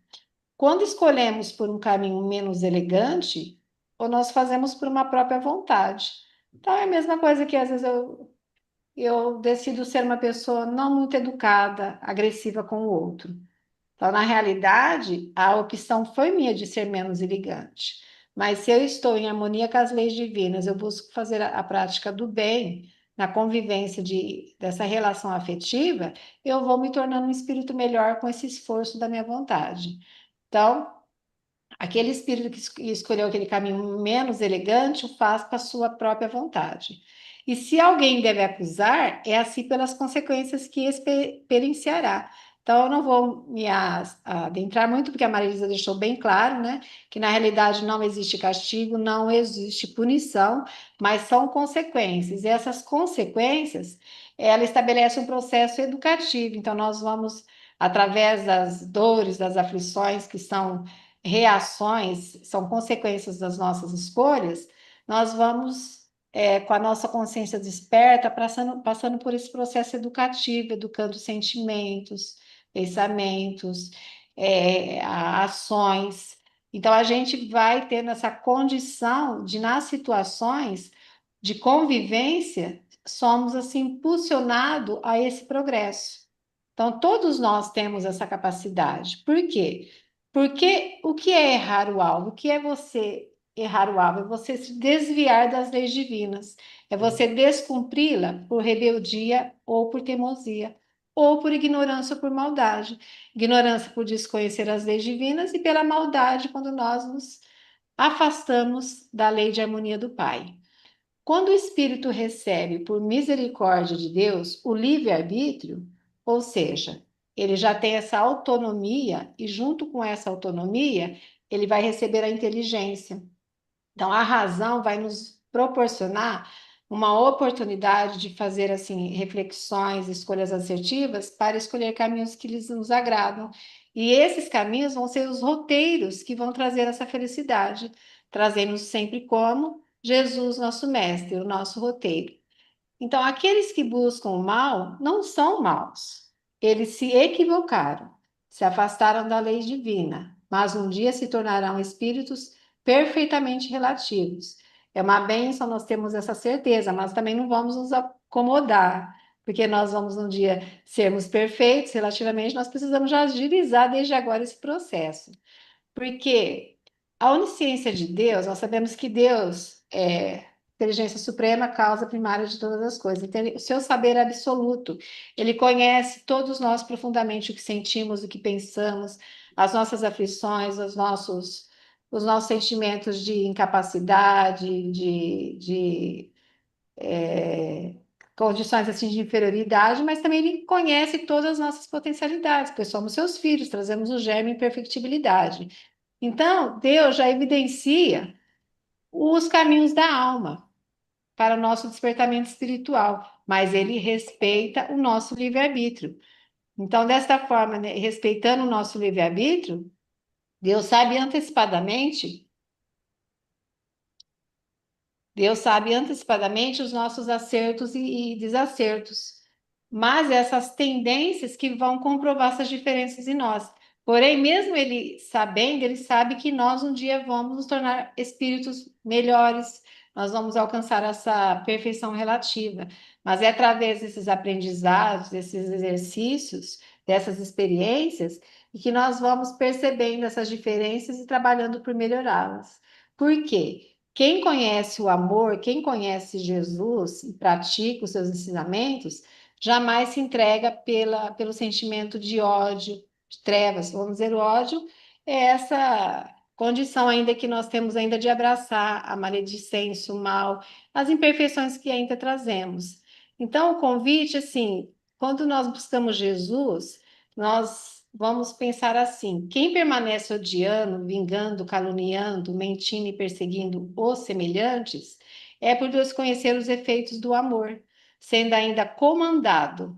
Quando escolhemos por um caminho menos elegante, ou nós fazemos por uma própria vontade. Então, é a mesma coisa que às vezes eu decido ser uma pessoa não muito educada, agressiva com o outro. Então, na realidade, a opção foi minha de ser menos elegante. Mas se eu estou em harmonia com as leis divinas, eu busco fazer a prática do bem, na convivência dessa relação afetiva, eu vou me tornando um espírito melhor com esse esforço da minha vontade. Então, aquele espírito que escolheu aquele caminho menos elegante, o faz para a sua própria vontade. E se alguém deve acusar, é assim pelas consequências que experienciará. Então, eu não vou me adentrar muito, porque a Marilisa deixou bem claro, né, que na realidade não existe castigo, não existe punição, mas são consequências. E essas consequências, ela estabelece um processo educativo. Então, nós vamos, através das dores, das aflições que são reações, são consequências das nossas escolhas, nós vamos, com a nossa consciência desperta, passando por esse processo educativo, educando sentimentos, pensamentos, ações, Então, a gente vai tendo essa condição de, nas situações de convivência, somos assim impulsionados a esse progresso. Então, todos nós temos essa capacidade. Por quê? Porque o que é errar o alvo? O que é você errar o alvo? É você se desviar das leis divinas. É você descumpri-la por rebeldia ou por teimosia, ou por ignorância ou por maldade. Ignorância por desconhecer as leis divinas e pela maldade quando nós nos afastamos da lei de harmonia do Pai. Quando o espírito recebe, por misericórdia de Deus, o livre-arbítrio, ou seja, ele já tem essa autonomia, e junto com essa autonomia, ele vai receber a inteligência. Então, a razão vai nos proporcionar uma oportunidade de fazer assim reflexões, escolhas assertivas para escolher caminhos que lhes nos agradam. E esses caminhos vão ser os roteiros que vão trazer essa felicidade, trazendo sempre como Jesus, nosso mestre, o nosso roteiro. Então, aqueles que buscam o mal não são maus. Eles se equivocaram, se afastaram da lei divina, mas um dia se tornarão espíritos perfeitamente relativos. É uma bênção nós temos essa certeza, mas também não vamos nos acomodar, porque nós vamos um dia sermos perfeitos relativamente, nós precisamos já agilizar desde agora esse processo. Porque a onisciência de Deus, nós sabemos que Deus é inteligência suprema, causa primária de todas as coisas. Então, o seu saber é absoluto. Ele conhece todos nós profundamente o que sentimos, o que pensamos, as nossas aflições, os nossos sentimentos de incapacidade, condições assim de inferioridade, mas também ele conhece todas as nossas potencialidades, porque somos seus filhos, trazemos o germe e perfectibilidade. Então, Deus já evidencia os caminhos da alma para o nosso despertamento espiritual, mas ele respeita o nosso livre-arbítrio. Então, desta forma, né, respeitando o nosso livre-arbítrio, Deus sabe antecipadamente os nossos acertos e desacertos, mas essas tendências que vão comprovar essas diferenças em nós. Porém, mesmo ele sabendo, ele sabe que nós um dia vamos nos tornar espíritos melhores, nós vamos alcançar essa perfeição relativa. Mas é através desses aprendizados, desses exercícios, dessas experiências, que nós vamos percebendo essas diferenças e trabalhando por melhorá-las. Por quê? Quem conhece o amor, quem conhece Jesus e pratica os seus ensinamentos, jamais se entrega pelo sentimento de ódio, de trevas. Vamos dizer, o ódio é essa condição ainda que nós temos ainda de abraçar a maledicência, o mal, as imperfeições que ainda trazemos. Então, o convite, assim, quando nós buscamos Jesus, nós vamos pensar assim: quem permanece odiando, vingando, caluniando, mentindo e perseguindo os semelhantes, é por desconhecer os efeitos do amor, sendo ainda comandado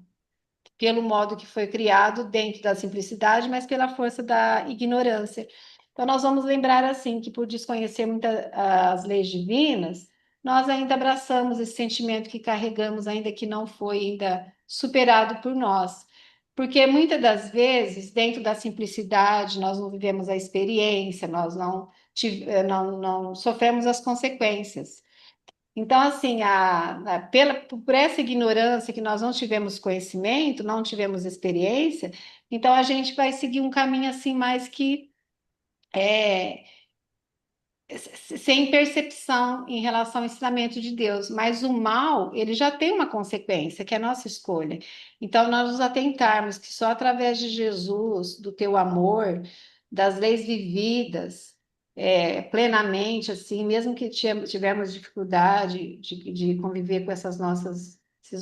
pelo modo que foi criado dentro da simplicidade, mas pela força da ignorância. Então, nós vamos lembrar assim que por desconhecer muitas as leis divinas, nós ainda abraçamos esse sentimento que carregamos, ainda que não foi ainda superado por nós. Porque muitas das vezes, dentro da simplicidade, nós não vivemos a experiência, nós não sofremos as consequências. Então, assim, por essa ignorância que nós não tivemos conhecimento, não tivemos experiência, então a gente vai seguir um caminho assim mais que é, sem percepção em relação ao ensinamento de Deus, mas o mal, ele já tem uma consequência, que é a nossa escolha. Então, nós nos atentarmos que só através de Jesus, do teu amor, das leis vividas, plenamente, assim, mesmo que tivermos dificuldade de conviver com esses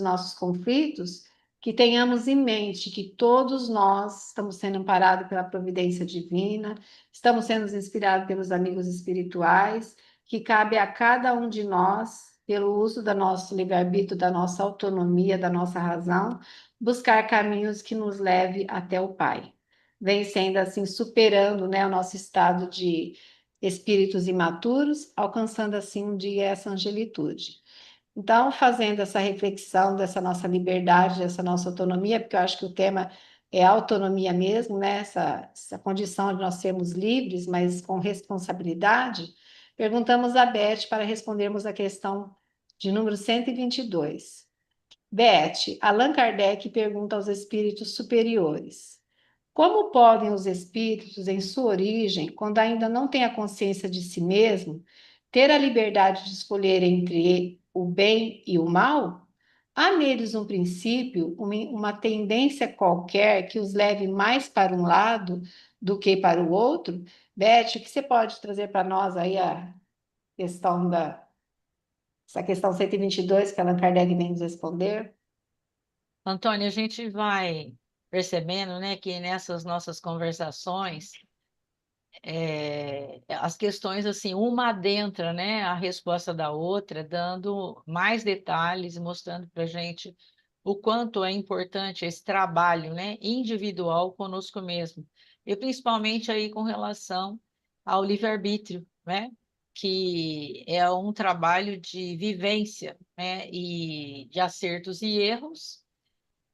nossos conflitos, que tenhamos em mente que todos nós estamos sendo amparados pela providência divina, estamos sendo inspirados pelos amigos espirituais, que cabe a cada um de nós, pelo uso do nosso livre-arbítrio, da nossa autonomia, da nossa razão, buscar caminhos que nos leve até o Pai. Vem sendo assim, superando, né, o nosso estado de espíritos imaturos, alcançando assim um dia essa angelitude. Então, fazendo essa reflexão dessa nossa liberdade, dessa nossa autonomia, porque eu acho que o tema é a autonomia mesmo, né? Essa condição de nós sermos livres, mas com responsabilidade, perguntamos a Beth para respondermos a questão de número 122. Beth, Allan Kardec pergunta aos espíritos superiores: como podem os espíritos, em sua origem, quando ainda não têm a consciência de si mesmo, ter a liberdade de escolher entre o bem e o mal? Há neles um princípio, uma tendência qualquer que os leve mais para um lado do que para o outro? Beth, o que você pode trazer para nós aí a questão essa questão 122 que Allan Kardec vem nos responder? Antônio, a gente vai percebendo, né, que nessas nossas conversações, as questões, assim, uma adentra, né, a resposta da outra, dando mais detalhes, mostrando para a gente o quanto é importante esse trabalho, né, individual conosco mesmo. E principalmente aí com relação ao livre-arbítrio, né, que é um trabalho de vivência, né, e de acertos e erros,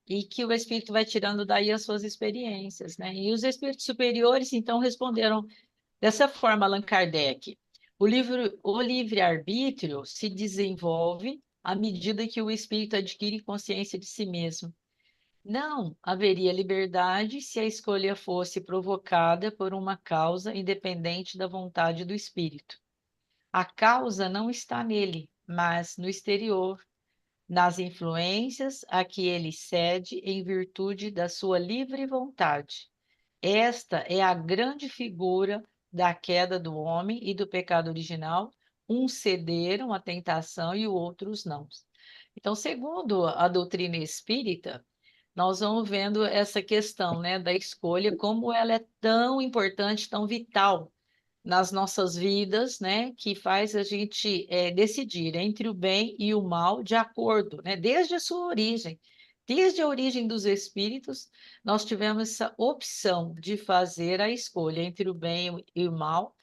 e que o espírito vai tirando daí as suas experiências, né? E os espíritos superiores, então, responderam dessa forma, Allan Kardec: o livre-arbítrio se desenvolve à medida que o espírito adquire consciência de si mesmo. Não haveria liberdade se a escolha fosse provocada por uma causa independente da vontade do espírito. A causa não está nele, mas no exterior, nas influências a que ele cede em virtude da sua livre vontade. Esta é a grande figura da queda do homem e do pecado original. Uns cederam à tentação e outros não. Então, segundo a doutrina espírita, nós vamos vendo essa questão, né, da escolha, como ela é tão importante, tão vital nas nossas vidas, né, que faz a gente decidir entre o bem e o mal de acordo, né, desde a sua origem. Desde a origem dos espíritos, nós tivemos essa opção de fazer a escolha entre o bem e o mal,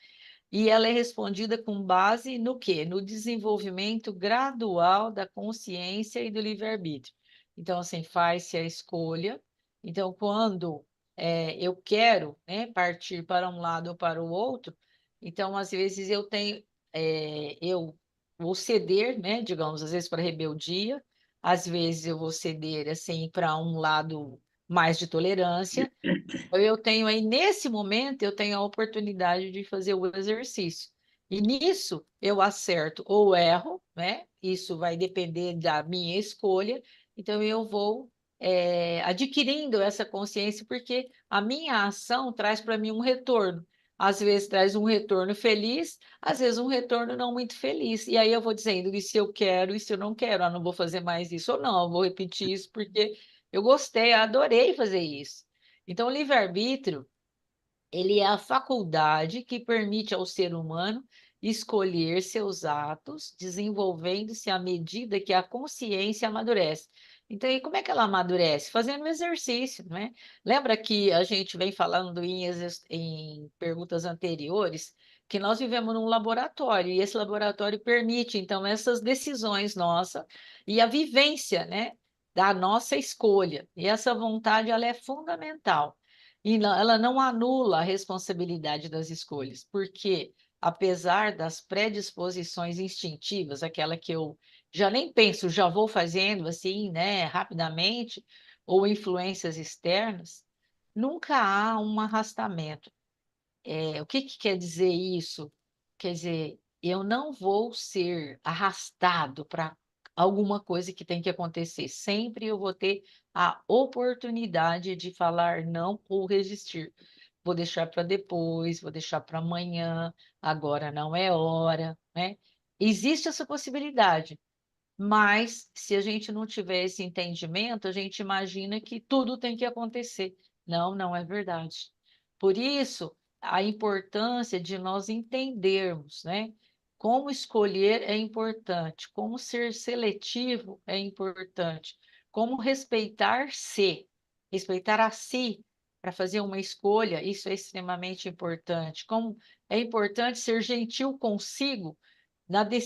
e ela é respondida com base no quê? No desenvolvimento gradual da consciência e do livre-arbítrio. Então, assim, faz-se a escolha. Então, quando eu quero, né, partir para um lado ou para o outro, então, às vezes, eu vou ceder, né, digamos, às vezes para rebeldia, às vezes eu vou ceder, assim, para um lado mais de tolerância, eu tenho aí, nesse momento, eu tenho a oportunidade de fazer o exercício. E nisso eu acerto ou erro, né? Isso vai depender da minha escolha. Então eu vou adquirindo essa consciência, porque a minha ação traz para mim um retorno. Às vezes traz um retorno feliz, às vezes um retorno não muito feliz. E aí eu vou dizendo, e se eu quero, e se eu não quero, não vou fazer mais isso ou não, eu vou repetir isso porque eu gostei, adorei fazer isso. Então, o livre-arbítrio, ele é a faculdade que permite ao ser humano escolher seus atos, desenvolvendo-se à medida que a consciência amadurece. Então, e como é que ela amadurece? Fazendo exercício, não é? Lembra que a gente vem falando em perguntas anteriores que nós vivemos num laboratório, e esse laboratório permite, então, essas decisões nossas e a vivência, né, da nossa escolha. E essa vontade, ela é fundamental. E ela não anula a responsabilidade das escolhas, porque, apesar das predisposições instintivas, aquela que eu já nem penso, já vou fazendo assim, né, rapidamente, ou influências externas, nunca há um arrastamento. O que que quer dizer isso? Quer dizer, eu não vou ser arrastado para alguma coisa que tem que acontecer. Sempre eu vou ter a oportunidade de falar não ou resistir. Vou deixar para depois, vou deixar para amanhã, agora não é hora, né? Existe essa possibilidade, mas se a gente não tiver esse entendimento, a gente imagina que tudo tem que acontecer. Não, não é verdade. Por isso, a importância de nós entendermos, né? Como escolher é importante, como ser seletivo é importante, como respeitar-se, respeitar a si para fazer uma escolha, isso é extremamente importante. Como é importante ser gentil consigo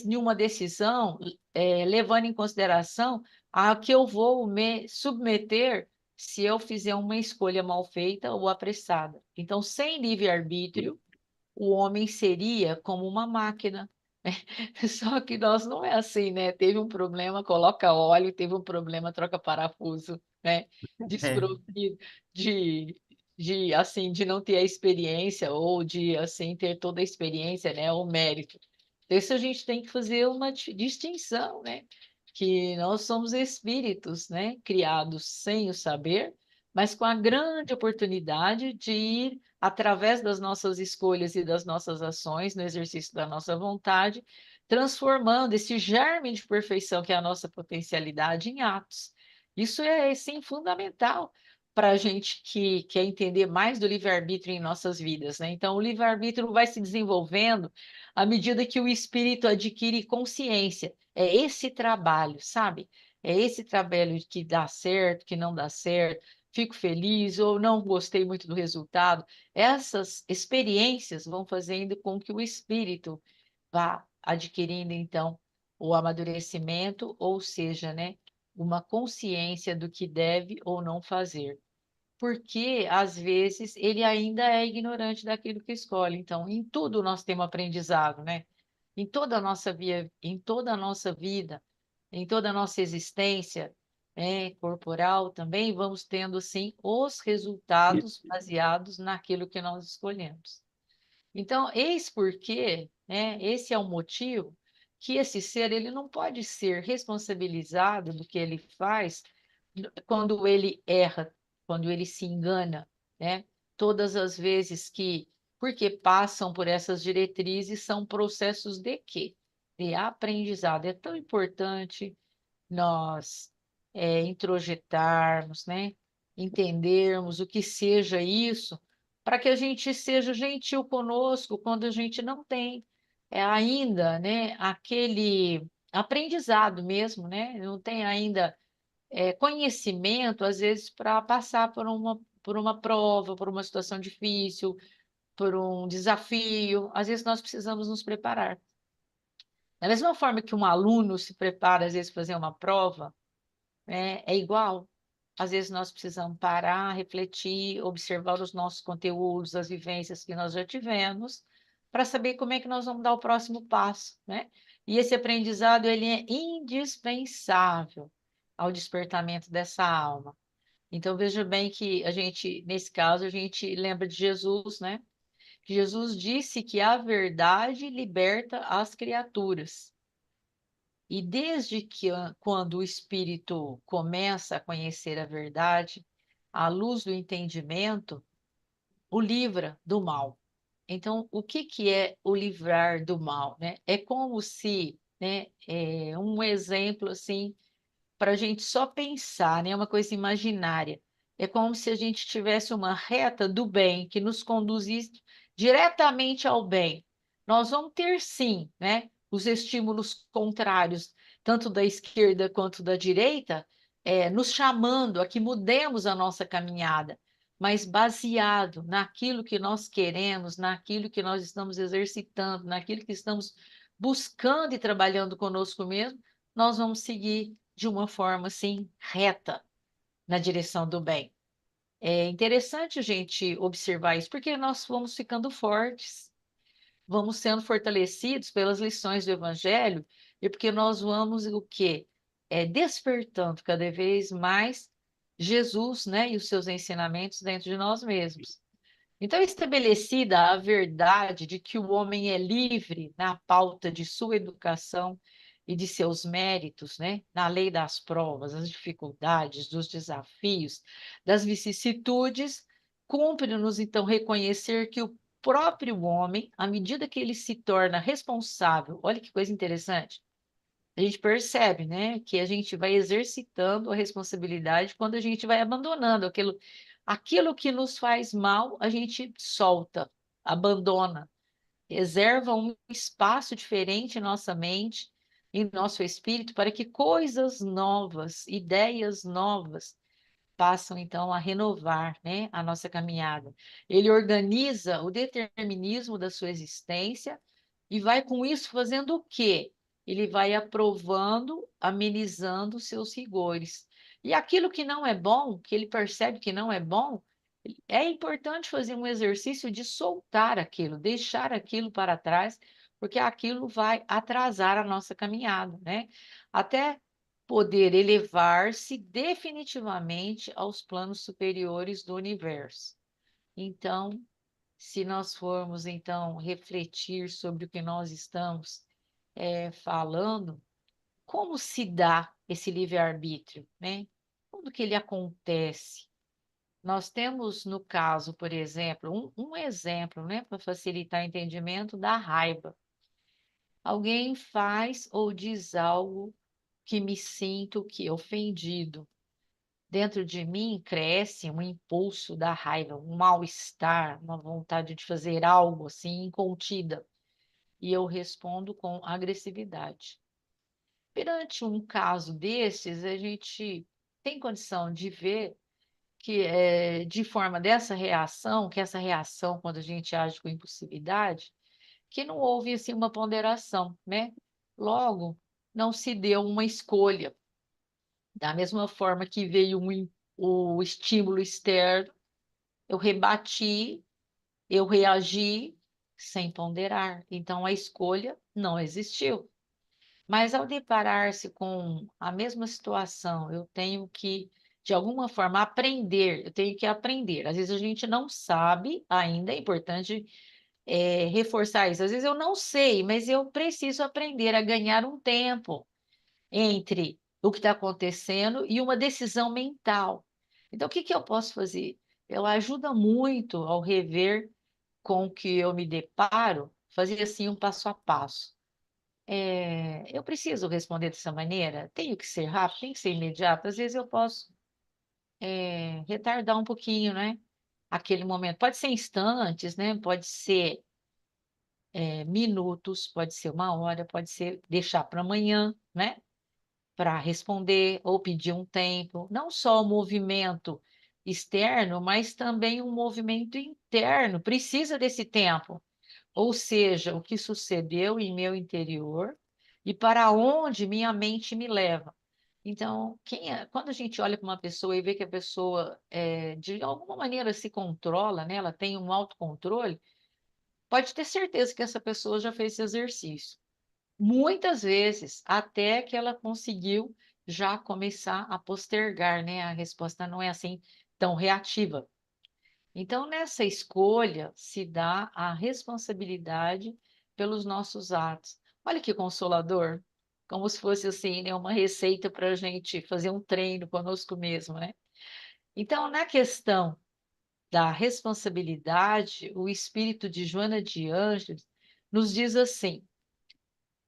de uma decisão, levando em consideração a que eu vou me submeter se eu fizer uma escolha mal feita ou apressada. Então, sem livre-arbítrio, o homem seria como uma máquina. Só que nós não é assim, né? Teve um problema, coloca óleo, teve um problema, troca parafuso, né? É, Desprovido assim, de não ter a experiência ou de, assim, ter toda a experiência, né? O mérito. Então, isso a gente tem que fazer uma distinção, né? Que nós somos espíritos, né? Criados sem o saber, mas com a grande oportunidade de ir através das nossas escolhas e das nossas ações, no exercício da nossa vontade, transformando esse germe de perfeição que é a nossa potencialidade em atos. Isso é, sim, fundamental para a gente que quer entender mais do livre-arbítrio em nossas vidas, né? Então, o livre-arbítrio vai se desenvolvendo à medida que o espírito adquire consciência. É esse trabalho, sabe? É esse trabalho que dá certo, que não dá certo, fico feliz ou não gostei muito do resultado. Essas experiências vão fazendo com que o espírito vá adquirindo, então, o amadurecimento, ou seja, né, uma consciência do que deve ou não fazer. Porque, às vezes, ele ainda é ignorante daquilo que escolhe. Então, em tudo nós temos aprendizado, né? Em toda a nossa via, em toda a nossa vida, em toda a nossa existência, corporal também, vamos tendo, sim, os resultados baseados naquilo que nós escolhemos. Então, eis porque, né, esse é o motivo que esse ser ele não pode ser responsabilizado do que ele faz quando ele erra, quando ele se engana, né? Todas as vezes que, porque passam por essas diretrizes, são processos de quê? De aprendizado. É tão importante nós introjetarmos, né? Entendermos o que seja isso, para que a gente seja gentil conosco quando a gente não tem ainda, né, aquele aprendizado mesmo, né? Não tem ainda conhecimento, às vezes, para passar por uma prova, por uma situação difícil, por um desafio. Às vezes nós precisamos nos preparar. Da mesma forma que um aluno se prepara, às vezes, para fazer uma prova, né, é igual. Às vezes nós precisamos parar, refletir, observar os nossos conteúdos, as vivências que nós já tivemos, para saber como é que nós vamos dar o próximo passo, né? E esse aprendizado, ele é indispensável ao despertamento dessa alma. Então, veja bem que a gente, nesse caso, a gente lembra de Jesus, né? Que Jesus disse que a verdade liberta as criaturas. E desde que quando o espírito começa a conhecer a verdade, à luz do entendimento, o livra do mal. Então, o que que é o livrar do mal, né? É como se, né, um exemplo assim, para a gente só pensar, né, uma coisa imaginária. É como se a gente tivesse uma reta do bem que nos conduzisse diretamente ao bem. Nós vamos ter, sim, né, os estímulos contrários, tanto da esquerda quanto da direita, nos chamando a que mudemos a nossa caminhada, mas baseado naquilo que nós queremos, naquilo que nós estamos exercitando, naquilo que estamos buscando e trabalhando conosco mesmo, nós vamos seguir de uma forma assim reta na direção do bem. É interessante a gente observar isso, porque nós vamos ficando fortes, vamos sendo fortalecidos pelas lições do Evangelho e porque nós vamos o quê? Despertando cada vez mais Jesus, né, e os seus ensinamentos dentro de nós mesmos. Então, estabelecida a verdade de que o homem é livre na pauta de sua educação e de seus méritos, né? Na lei das provas, das dificuldades, dos desafios, das vicissitudes, cumpre-nos, então, reconhecer que o próprio homem, à medida que ele se torna responsável, olha que coisa interessante, a gente percebe, né, que a gente vai exercitando a responsabilidade quando a gente vai abandonando aquilo que nos faz mal, a gente solta, abandona, reserva um espaço diferente em nossa mente, em nosso espírito, para que coisas novas, ideias novas passam então a renovar, né, a nossa caminhada. Ele organiza o determinismo da sua existência e vai com isso fazendo o quê? ele vai aprovando, amenizando seus rigores. E aquilo que não é bom, que ele percebe que não é bom, é importante fazer um exercício de soltar aquilo, deixar aquilo para trás, porque aquilo vai atrasar a nossa caminhada, né? Até poder elevar-se definitivamente aos planos superiores do universo. Então, se nós formos então refletir sobre o que nós estamos falando, como se dá esse livre-arbítrio, né? Como que ele acontece? Nós temos, no caso, por exemplo, um exemplo, né, para facilitar o entendimento da raiva. Alguém faz ou diz algo que me sinto que ofendido. Dentro de mim cresce um impulso da raiva, um mal-estar, uma vontade de fazer algo assim incontida. E eu respondo com agressividade. Perante um caso desses, a gente tem condição de ver que de forma dessa reação, que essa reação, quando a gente age com impulsividade, que não houve assim uma ponderação, né? Logo, não se deu uma escolha. Da mesma forma que veio o estímulo externo, eu rebati, eu reagi sem ponderar. Então, a escolha não existiu. Mas ao deparar-se com a mesma situação, eu tenho que, de alguma forma, aprender, eu tenho que aprender. Às vezes a gente não sabe ainda, é importante reforçar isso. Às vezes eu não sei, mas eu preciso aprender a ganhar um tempo entre o que está acontecendo e uma decisão mental. Então, o que que eu posso fazer? Ela ajuda muito ao rever com o que eu me deparo, fazer assim um passo a passo. Eu preciso responder dessa maneira? Tenho que ser rápido, tem que ser imediato. Às vezes eu posso retardar um pouquinho, né? Aquele momento. Pode ser instantes, né? Pode ser minutos, pode ser uma hora, pode ser deixar para amanhã, né? Para responder ou pedir um tempo. Não só o movimento externo, mas também um movimento interno. Precisa desse tempo. Ou seja, o que sucedeu em meu interior e para onde minha mente me leva. Então, quando a gente olha para uma pessoa e vê que a pessoa, de alguma maneira, se controla, né? Ela tem um autocontrole, pode ter certeza que essa pessoa já fez esse exercício. Muitas vezes, até que ela conseguiu já começar a postergar, né? A resposta não é assim tão reativa. Então, nessa escolha se dá a responsabilidade pelos nossos atos. Olha que consolador, como se fosse assim, né, uma receita para a gente fazer um treino conosco mesmo, né? Então, na questão da responsabilidade, o espírito de Joana de Ângeles nos diz assim: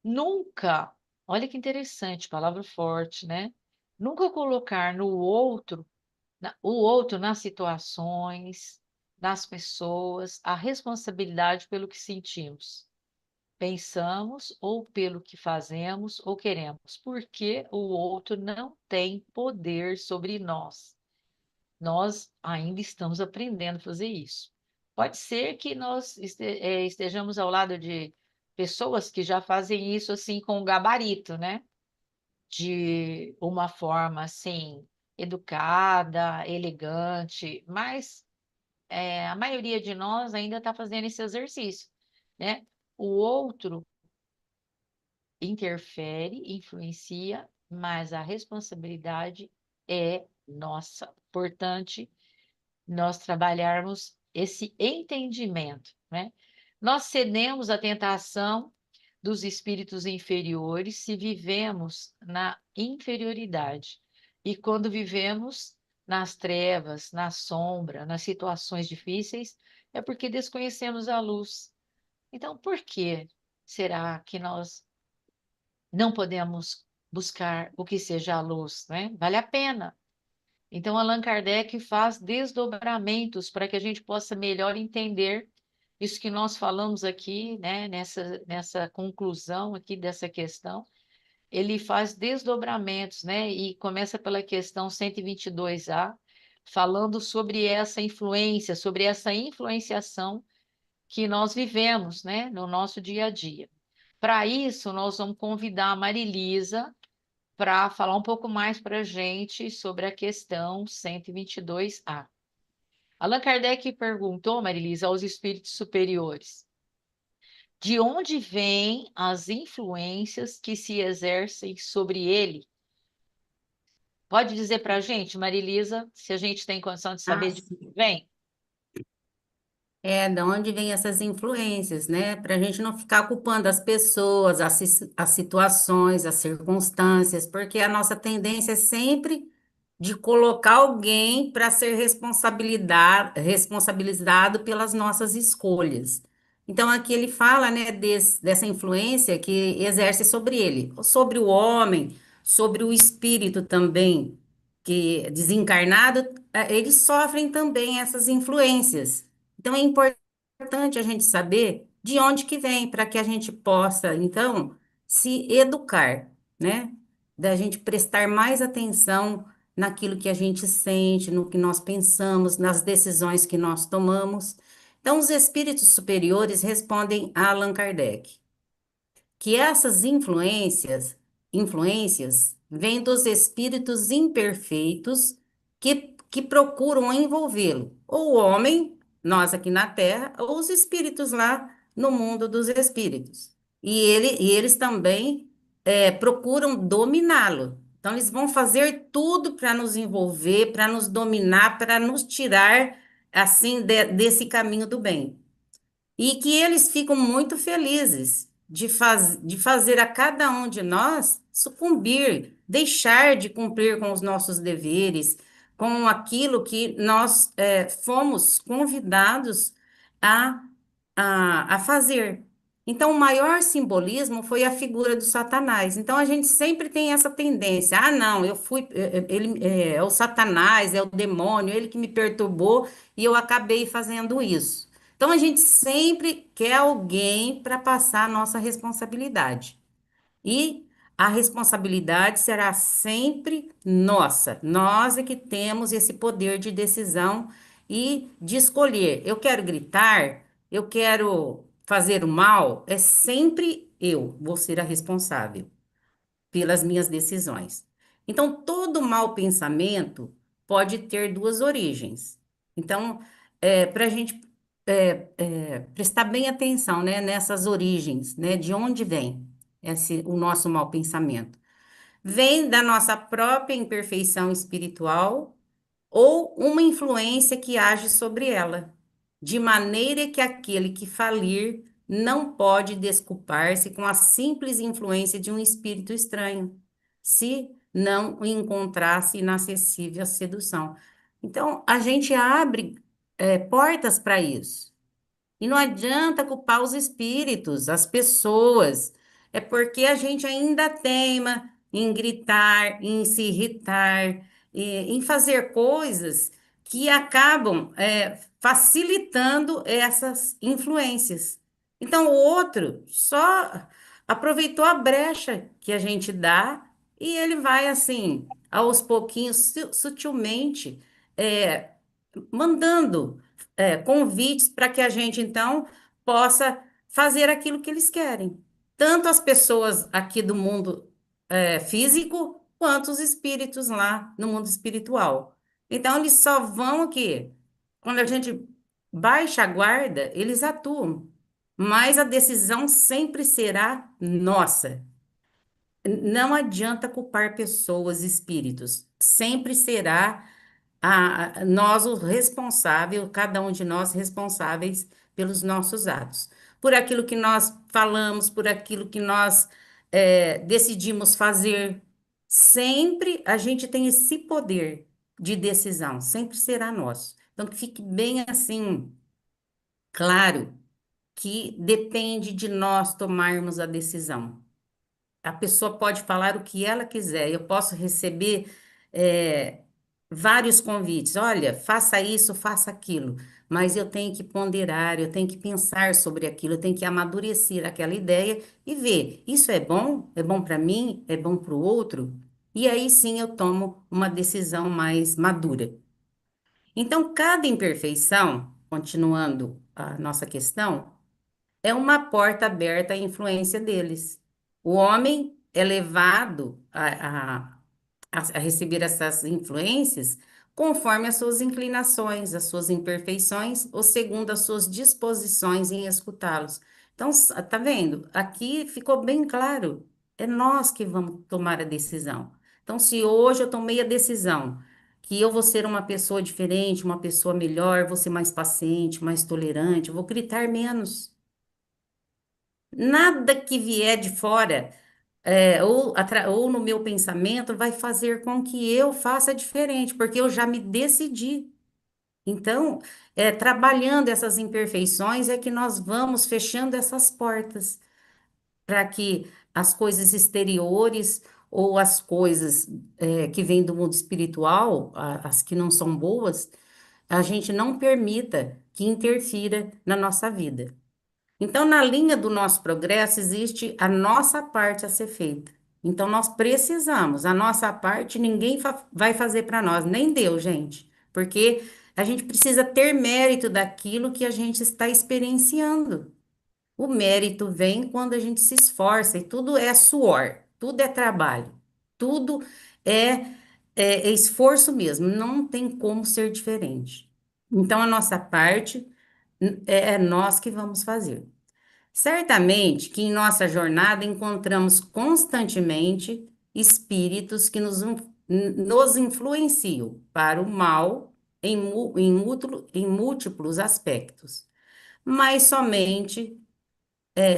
nunca, olha que interessante, palavra forte, né? Nunca colocar no outro o outro nas situações, nas pessoas, a responsabilidade pelo que sentimos, pensamos ou pelo que fazemos ou queremos, porque o outro não tem poder sobre nós. Nós ainda estamos aprendendo a fazer isso. Pode ser que nós estejamos ao lado de pessoas que já fazem isso assim com gabarito, né? De uma forma assim educada, elegante, mas a maioria de nós ainda está fazendo esse exercício, né? O outro interfere, influencia, mas a responsabilidade é nossa. Importante nós trabalharmos esse entendimento, né? Nós cedemos à tentação dos espíritos inferiores se vivemos na inferioridade. E quando vivemos nas trevas, na sombra, nas situações difíceis, é porque desconhecemos a luz. Então, por que será que nós não podemos buscar o que seja a luz, né? Vale a pena. Então, Allan Kardec faz desdobramentos para que a gente possa melhor entender isso que nós falamos aqui, né, nessa conclusão aqui dessa questão. Ele faz desdobramentos, né, e começa pela questão 122A, falando sobre essa influência, sobre essa influenciação que nós vivemos, né, no nosso dia a dia. Para isso, nós vamos convidar a Marilisa para falar um pouco mais para a gente sobre a questão 122A. Allan Kardec perguntou, Marilisa, aos espíritos superiores, de onde vêm as influências que se exercem sobre ele? Pode dizer para a gente, Marilisa, se a gente tem condição de Ah, saber de onde vem? de onde vêm essas influências, né? Para a gente não ficar culpando as pessoas, as situações, as circunstâncias, porque a nossa tendência é sempre de colocar alguém para ser responsabilizado pelas nossas escolhas. Então, aqui ele fala, né, dessa influência que exerce sobre ele, sobre o homem, sobre o espírito também, que desencarnado, eles sofrem também essas influências. Então, é importante a gente saber de onde que vem, para que a gente possa, então, se educar, né? Da gente prestar mais atenção naquilo que a gente sente, no que nós pensamos, nas decisões que nós tomamos. Então, os espíritos superiores respondem a Allan Kardec que essas influências vêm dos espíritos imperfeitos que procuram envolvê-lo, ou o homem, nós aqui na Terra, ou os espíritos lá no mundo dos espíritos. E eles também procuram dominá-lo. Então, eles vão fazer tudo para nos envolver, para nos dominar, para nos tirar, assim, desse caminho do bem. E que eles ficam muito felizes de fazer a cada um de nós sucumbir, deixar de cumprir com os nossos deveres, com aquilo que nós fomos convidados a, a fazer. Então, o maior simbolismo foi a figura do Satanás. Então, a gente sempre tem essa tendência. Ah, não, eu fui, ele é o Satanás, é o demônio, ele que me perturbou e eu acabei fazendo isso. Então, a gente sempre quer alguém para passar a nossa responsabilidade. E a responsabilidade será sempre nossa. Nós é que temos esse poder de decisão e de escolher. Eu quero gritar, eu quero fazer o mal, é sempre eu vou ser a responsável pelas minhas decisões. Então, todo mau pensamento pode ter duas origens. Então, para a gente prestar bem atenção, né, nessas origens, né, de onde vem o nosso mau pensamento. Vem da nossa própria imperfeição espiritual ou uma influência que age sobre ela, de maneira que aquele que falir não pode desculpar-se com a simples influência de um espírito estranho, se não o encontrasse inacessível à sedução. Então, a gente abre, portas para isso. E não adianta culpar os espíritos, as pessoas. É porque a gente ainda teima em gritar, em se irritar, em fazer coisas que acabam, facilitando essas influências. Então, o outro só aproveitou a brecha que a gente dá e ele vai, assim, aos pouquinhos, sutilmente, é, mandando convites para que a gente, então, possa fazer aquilo que eles querem. Tanto as pessoas aqui do mundo físico, quanto os espíritos lá no mundo espiritual. Então, eles só vão aqui. Quando a gente baixa a guarda, eles atuam. Mas a decisão sempre será nossa. Não adianta culpar pessoas, espíritos. Sempre será nós o responsável, cada um de nós responsáveis pelos nossos atos, por aquilo que nós falamos, por aquilo que nós decidimos fazer. Sempre a gente tem esse poder de decisão, sempre será nosso. Então, que fique bem assim, claro, que depende de nós tomarmos a decisão. A pessoa pode falar o que ela quiser. Eu posso receber vários convites. Olha, faça isso, faça aquilo. Mas eu tenho que ponderar, eu tenho que pensar sobre aquilo, eu tenho que amadurecer aquela ideia e ver, isso é bom para mim, é bom para o outro. E aí sim eu tomo uma decisão mais madura. Então, cada imperfeição, continuando a nossa questão, é uma porta aberta à influência deles. O homem é levado a receber essas influências conforme as suas inclinações, as suas imperfeições, ou segundo as suas disposições em escutá-los. Então, tá vendo? Aqui ficou bem claro. É nós que vamos tomar a decisão. Então, se hoje eu tomei a decisão que eu vou ser uma pessoa diferente, uma pessoa melhor, vou ser mais paciente, mais tolerante, vou gritar menos. Nada que vier de fora, ou no meu pensamento, vai fazer com que eu faça diferente, porque eu já me decidi. Então, trabalhando essas imperfeições, é que nós vamos fechando essas portas para que as coisas exteriores ou as coisas, que vêm do mundo espiritual, as que não são boas, a gente não permita que interfira na nossa vida. Então, na linha do nosso progresso, existe a nossa parte a ser feita. Então, nós precisamos, a nossa parte ninguém vai fazer para nós, nem Deus, gente, porque a gente precisa ter mérito daquilo que a gente está experienciando. O mérito vem quando a gente se esforça, e tudo é suor, tudo é trabalho, tudo é, é esforço mesmo, não tem como ser diferente. Então, a nossa parte é nós que vamos fazer. Certamente que em nossa jornada encontramos constantemente espíritos que nos influenciam para o mal em múltiplos aspectos, mas somente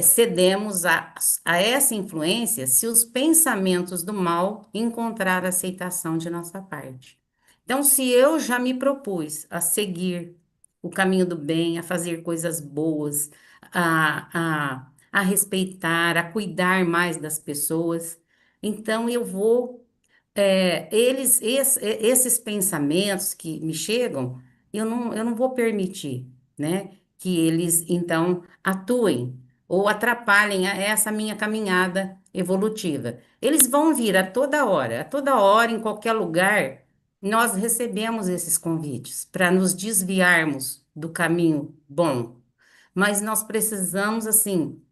cedemos a essa influência se os pensamentos do mal encontrar aceitação de nossa parte. Então, se eu já me propus a seguir o caminho do bem, a fazer coisas boas, a respeitar, a cuidar mais das pessoas, então eu vou esses pensamentos que me chegam, eu não vou permitir, né, que eles então atuem ou atrapalhem essa minha caminhada evolutiva. Eles vão vir a toda hora, em qualquer lugar, nós recebemos esses convites para nos desviarmos do caminho bom, mas nós precisamos, assim,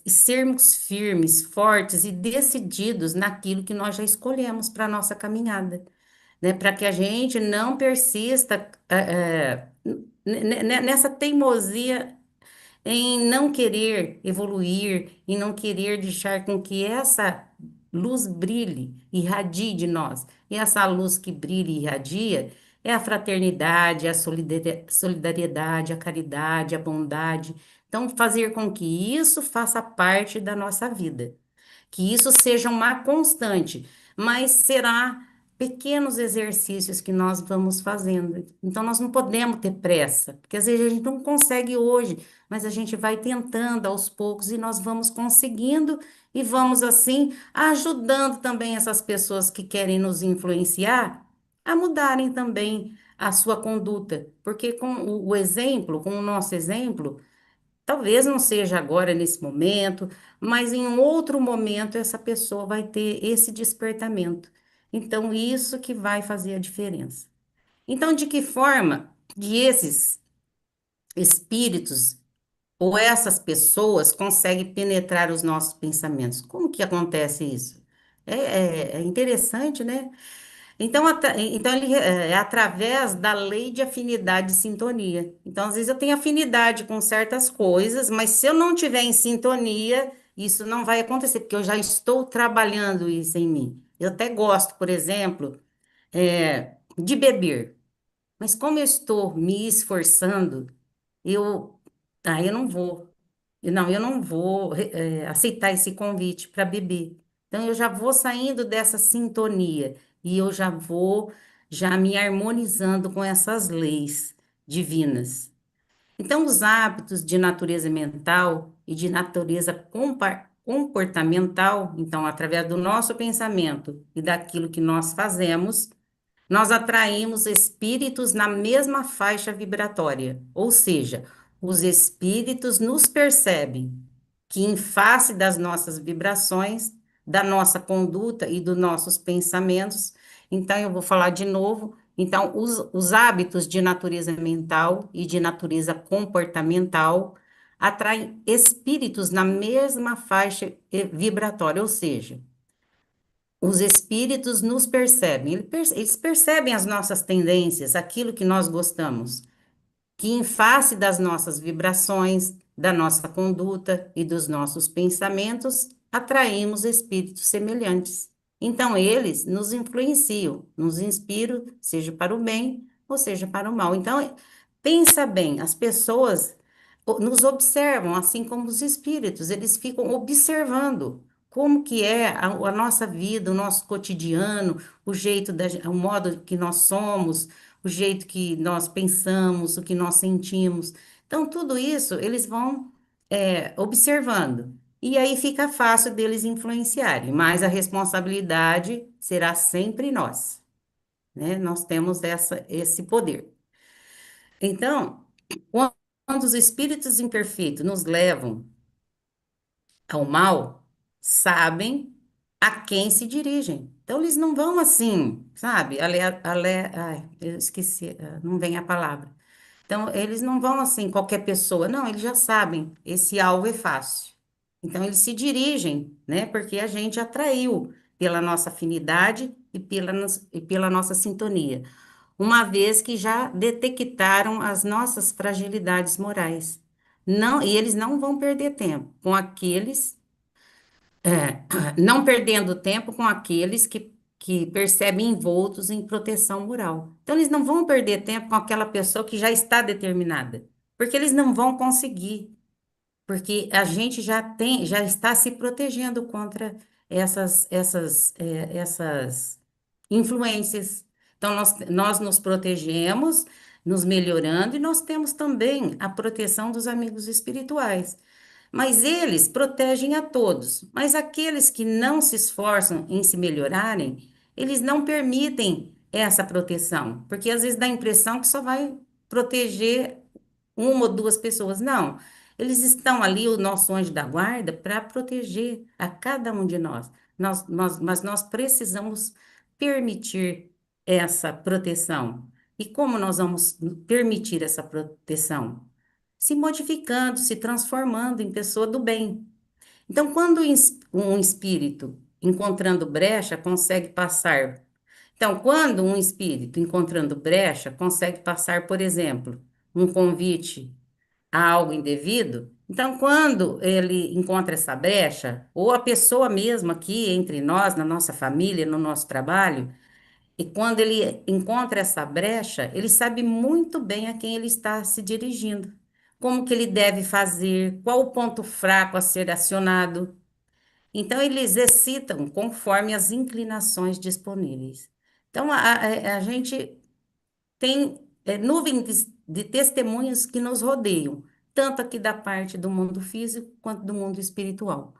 sermos firmes, fortes e decididos naquilo que nós já escolhemos para a nossa caminhada, né? Para que a gente não persista, nessa teimosia em não querer evoluir, em não querer deixar com que essa luz brilhe, irradie de nós. E essa luz que brilha e irradia é a fraternidade, a solidariedade, a caridade, a bondade. Então, fazer com que isso faça parte da nossa vida, que isso seja uma constante, mas será pequenos exercícios que nós vamos fazendo. Então, nós não podemos ter pressa, porque às vezes a gente não consegue hoje, mas a gente vai tentando aos poucos e nós vamos conseguindo e vamos assim ajudando também essas pessoas que querem nos influenciar a mudarem também a sua conduta, porque com o exemplo, com o nosso exemplo, talvez não seja agora nesse momento, mas em um outro momento essa pessoa vai ter esse despertamento. Então, isso que vai fazer a diferença. Então, de que forma que esses espíritos ou essas pessoas conseguem penetrar os nossos pensamentos? Como que acontece isso? É interessante, né? Então, ele é através da lei de afinidade e sintonia. Então, às vezes eu tenho afinidade com certas coisas, mas se eu não tiver em sintonia, isso não vai acontecer, porque eu já estou trabalhando isso em mim. Eu até gosto, por exemplo, de beber, mas como eu estou me esforçando, eu, eu não vou. Não, eu não vou, aceitar esse convite para beber. Então, eu já vou saindo dessa sintonia e eu já me harmonizando com essas leis divinas. Então, os hábitos de natureza mental e de natureza comportamental, então, através do nosso pensamento e daquilo que nós fazemos, nós atraímos espíritos na mesma faixa vibratória, ou seja, os espíritos nos percebem que, em face das nossas vibrações, da nossa conduta e dos nossos pensamentos, então eu vou falar de novo. Então, os hábitos de natureza mental e de natureza comportamental atraem espíritos na mesma faixa vibratória, ou seja, os espíritos nos percebem, eles percebem as nossas tendências, aquilo que nós gostamos, que em face das nossas vibrações, da nossa conduta e dos nossos pensamentos, atraímos espíritos semelhantes. Então, eles nos influenciam, nos inspiram, seja para o bem ou seja para o mal. Então, pensa bem, as pessoas nos observam, assim como os espíritos, eles ficam observando como que é a nossa vida, o nosso cotidiano, o jeito o modo que nós somos, o jeito que nós pensamos, o que nós sentimos. Então, tudo isso eles vão observando. E aí fica fácil deles influenciarem, mas a responsabilidade será sempre nós, né? Nós temos esse poder. Então, quando os espíritos imperfeitos nos levam ao mal, sabem a quem se dirigem. Então, eles não vão assim, sabe? Ai, eu esqueci, não vem a palavra. Então, eles não vão assim, qualquer pessoa. Não, eles já sabem, esse alvo é fácil. Então, eles se dirigem, né? Porque a gente atraiu pela nossa afinidade e pela nossa sintonia, uma vez que já detectaram as nossas fragilidades morais. Não, e eles não vão perder tempo com aqueles não perdendo tempo com aqueles que percebem envoltos em proteção moral. Então, eles não vão perder tempo com aquela pessoa que já está determinada, porque eles não vão conseguir, porque a gente já está se protegendo contra essas influências. Então, nós nos protegemos, nos melhorando, e nós temos também a proteção dos amigos espirituais. Mas eles protegem a todos. Mas aqueles que não se esforçam em se melhorarem, eles não permitem essa proteção, porque às vezes dá a impressão que só vai proteger uma ou duas pessoas. Não, eles estão ali, o nosso anjo da guarda, para proteger a cada um de nós. Mas nós precisamos permitir essa proteção. E como nós vamos permitir essa proteção? Se modificando, se transformando em pessoa do bem. Então, quando um espírito encontrando brecha consegue passar. Então, quando um espírito encontrando brecha consegue passar, por exemplo, um convite a algo indevido, então, quando ele encontra essa brecha, ou a pessoa mesmo aqui entre nós, na nossa família, no nosso trabalho, e quando ele encontra essa brecha, ele sabe muito bem a quem ele está se dirigindo, como que ele deve fazer, qual o ponto fraco a ser acionado. Então, eles excitam conforme as inclinações disponíveis. Então, a gente tem nuvens de testemunhas que nos rodeiam, tanto aqui da parte do mundo físico quanto do mundo espiritual.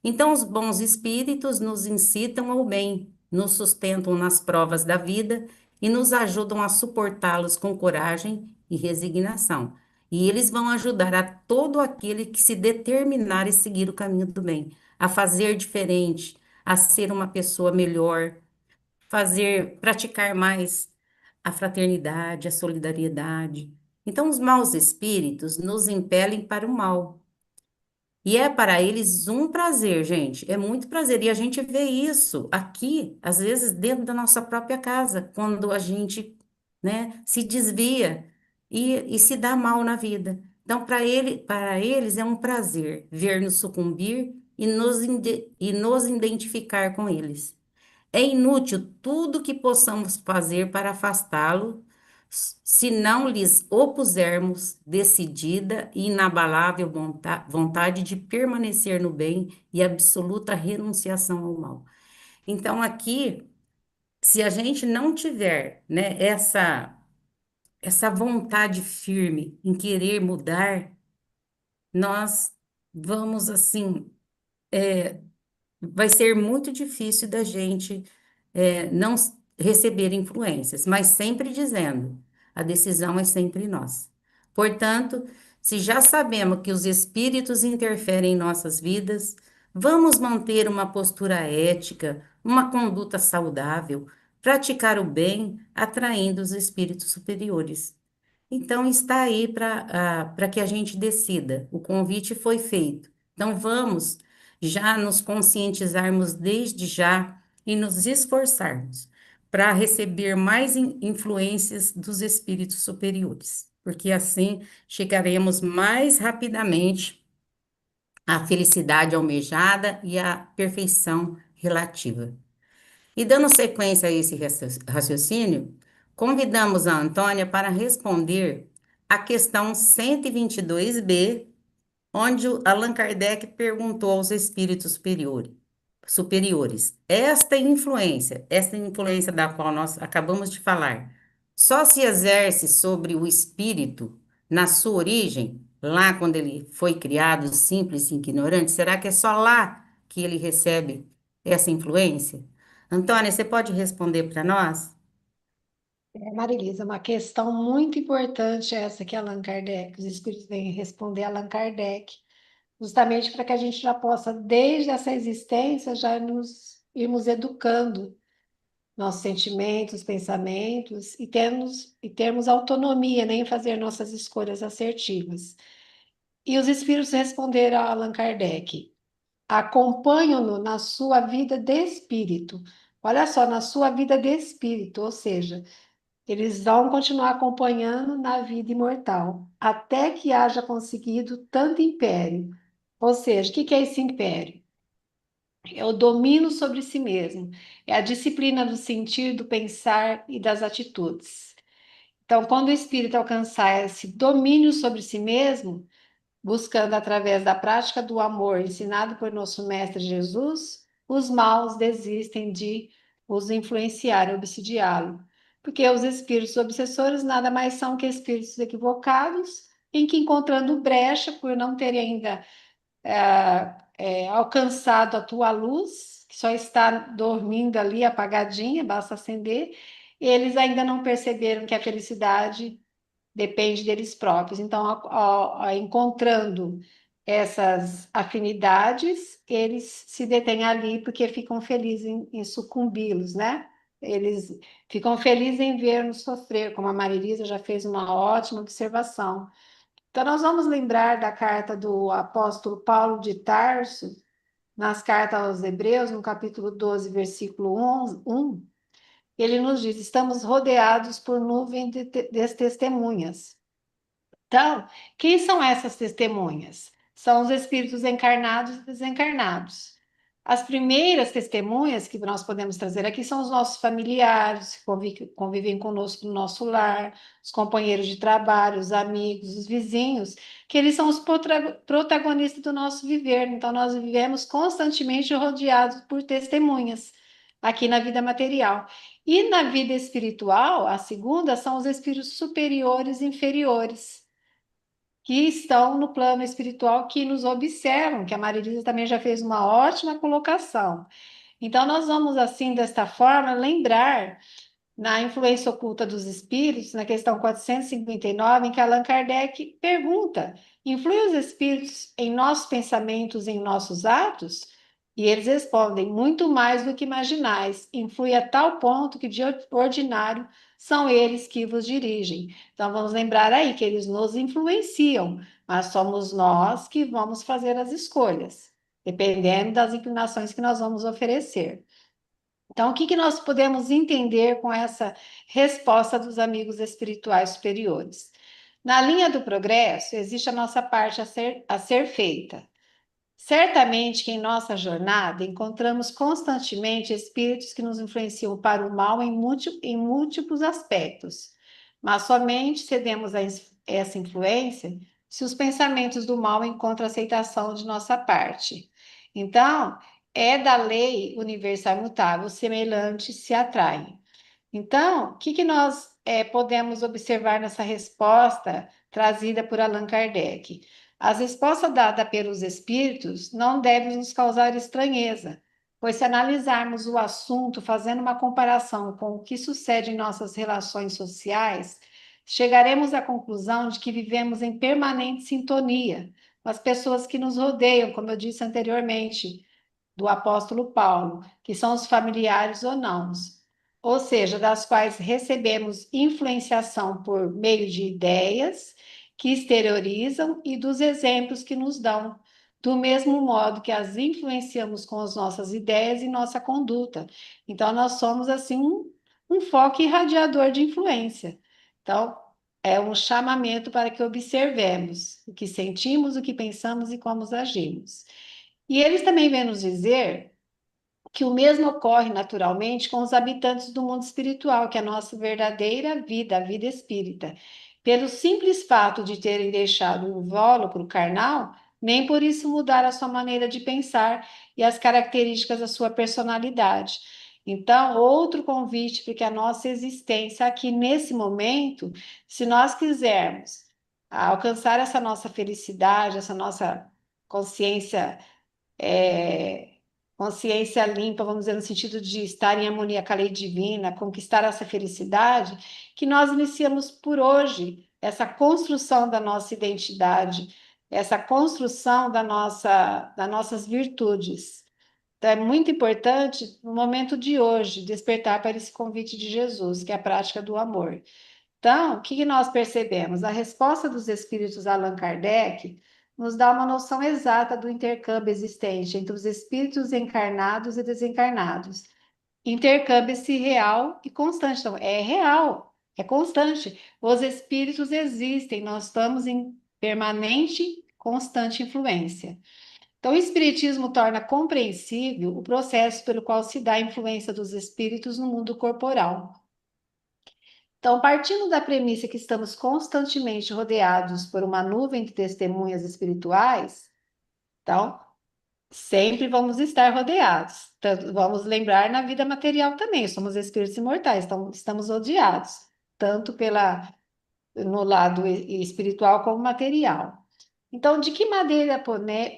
Então, os bons espíritos nos incitam ao bem, nos sustentam nas provas da vida e nos ajudam a suportá-los com coragem e resignação. E eles vão ajudar a todo aquele que se determinar e seguir o caminho do bem, a fazer diferente, a ser uma pessoa melhor, praticar mais a fraternidade, a solidariedade. Então, os maus espíritos nos impelem para o mal. E é para eles um prazer, gente, é muito prazer. E a gente vê isso aqui, às vezes, dentro da nossa própria casa, quando a gente, né, se desvia e se dá mal na vida. Então, para eles é um prazer ver-nos sucumbir e nos identificar com eles. É inútil tudo que possamos fazer para afastá-lo, se não lhes opusermos decidida e inabalável vontade de permanecer no bem e absoluta renunciação ao mal. Então, aqui, se a gente não tiver, né, essa vontade firme em querer mudar, nós vamos, assim, vai ser muito difícil da gente não receber influências, mas sempre dizendo, a decisão é sempre nossa. Portanto, se já sabemos que os espíritos interferem em nossas vidas, vamos manter uma postura ética, uma conduta saudável, praticar o bem, atraindo os espíritos superiores. Então, está aí para que a gente decida. O convite foi feito. Então, vamos já nos conscientizarmos desde já e nos esforçarmos para receber mais influências dos espíritos superiores, porque assim chegaremos mais rapidamente à felicidade almejada e à perfeição relativa. E dando sequência a esse raciocínio, convidamos a Antônia para responder a questão 122b, onde Allan Kardec perguntou aos espíritos superiores, esta influência da qual nós acabamos de falar, só se exerce sobre o espírito na sua origem, lá quando ele foi criado, simples e ignorante? Será que é só lá que ele recebe essa influência? Antônia, você pode responder para nós? Marilisa, uma questão muito importante essa que Allan Kardec, os espíritos vêm responder a Allan Kardec, justamente para que a gente já possa, desde essa existência, já nos irmos educando nossos sentimentos, pensamentos e termos autonomia, né, em fazer nossas escolhas assertivas. E os espíritos responderam a Allan Kardec: acompanham-no na sua vida de espírito. Olha só, na sua vida de espírito, ou seja, eles vão continuar acompanhando na vida imortal, até que haja conseguido tanto império. Ou seja, o que é esse império? É o domínio sobre si mesmo, é a disciplina do sentir, do pensar e das atitudes. Então, quando o espírito alcançar esse domínio sobre si mesmo, buscando através da prática do amor ensinado por nosso Mestre Jesus, os maus desistem de os influenciar e obsidiá-lo. Porque os espíritos obsessores nada mais são que espíritos equivocados, em que encontrando brecha por não terem ainda alcançado a tua luz, que só está dormindo ali apagadinha, basta acender, eles ainda não perceberam que a felicidade depende deles próprios. Então, encontrando essas afinidades, eles se detêm ali porque ficam felizes em sucumbi-los, né? Eles ficam felizes em ver-nos sofrer, como a Marilisa já fez uma ótima observação. Então, nós vamos lembrar da carta do apóstolo Paulo de Tarso, nas cartas aos Hebreus, no capítulo 12, versículo 1, ele nos diz: estamos rodeados por nuvem de testemunhas. Então, quem são essas testemunhas? São os espíritos encarnados e desencarnados. As primeiras testemunhas que nós podemos trazer aqui são os nossos familiares, que convivem conosco no nosso lar, os companheiros de trabalho, os amigos, os vizinhos, que eles são os protagonistas do nosso viver. Então, nós vivemos constantemente rodeados por testemunhas aqui na vida material. E na vida espiritual, a segunda são os espíritos superiores e inferiores que estão no plano espiritual, que nos observam, que a Marilisa também já fez uma ótima colocação. Então, nós vamos, assim, desta forma, lembrar na influência oculta dos espíritos, na questão 459, em que Allan Kardec pergunta: influem os espíritos em nossos pensamentos, em nossos atos? E eles respondem: muito mais do que imaginais, influi a tal ponto que de ordinário são eles que vos dirigem. Então vamos lembrar aí que eles nos influenciam, mas somos nós que vamos fazer as escolhas, dependendo das inclinações que nós vamos oferecer. Então, o que nós podemos entender com essa resposta dos amigos espirituais superiores? Na linha do progresso, existe a nossa parte a ser feita. Certamente que em nossa jornada encontramos constantemente espíritos que nos influenciam para o mal em múltiplos aspectos, mas somente cedemos a essa influência se os pensamentos do mal encontram aceitação de nossa parte. Então, é da lei universal imutável, semelhantes se atraem. Então, o que nós podemos observar nessa resposta trazida por Allan Kardec? As respostas dadas pelos espíritos não devem nos causar estranheza, pois se analisarmos o assunto fazendo uma comparação com o que sucede em nossas relações sociais, chegaremos à conclusão de que vivemos em permanente sintonia com as pessoas que nos rodeiam, como eu disse anteriormente, do apóstolo Paulo, que são os familiares ou não. ou seja, das quais recebemos influenciação por meio de ideias que exteriorizam e dos exemplos que nos dão, do mesmo modo que as influenciamos com as nossas ideias e nossa conduta. Então, nós somos, assim, um foco irradiador de influência. Então, é um chamamento para que observemos o que sentimos, o que pensamos e como agimos. E eles também vêm nos dizer que o mesmo ocorre naturalmente com os habitantes do mundo espiritual, que é a nossa verdadeira vida, a vida espírita. Pelo simples fato de terem deixado o invólucro carnal, nem por isso mudar a sua maneira de pensar e as características da sua personalidade. Então, outro convite para que a nossa existência aqui nesse momento, se nós quisermos alcançar essa nossa felicidade, essa nossa consciência é, consciência limpa, vamos dizer, no sentido de estar em harmonia com a lei divina, conquistar essa felicidade, que nós iniciamos por hoje essa construção da nossa identidade, essa construção das nossas virtudes. Então, é muito importante, no momento de hoje, despertar para esse convite de Jesus, que é a prática do amor. Então, o que nós percebemos? A resposta dos espíritos a Allan Kardec nos dá uma noção exata do intercâmbio existente entre os espíritos encarnados e desencarnados. Intercâmbio esse real e constante. Então, é real, é constante. Os espíritos existem, nós estamos em permanente, constante influência. Então, o Espiritismo torna compreensível o processo pelo qual se dá a influência dos espíritos no mundo corporal. Então, partindo da premissa que estamos constantemente rodeados por uma nuvem de testemunhas espirituais, então, sempre vamos estar rodeados. Vamos lembrar na vida material também, somos espíritos imortais, então estamos rodeados, tanto no lado espiritual como material. Então, de que maneira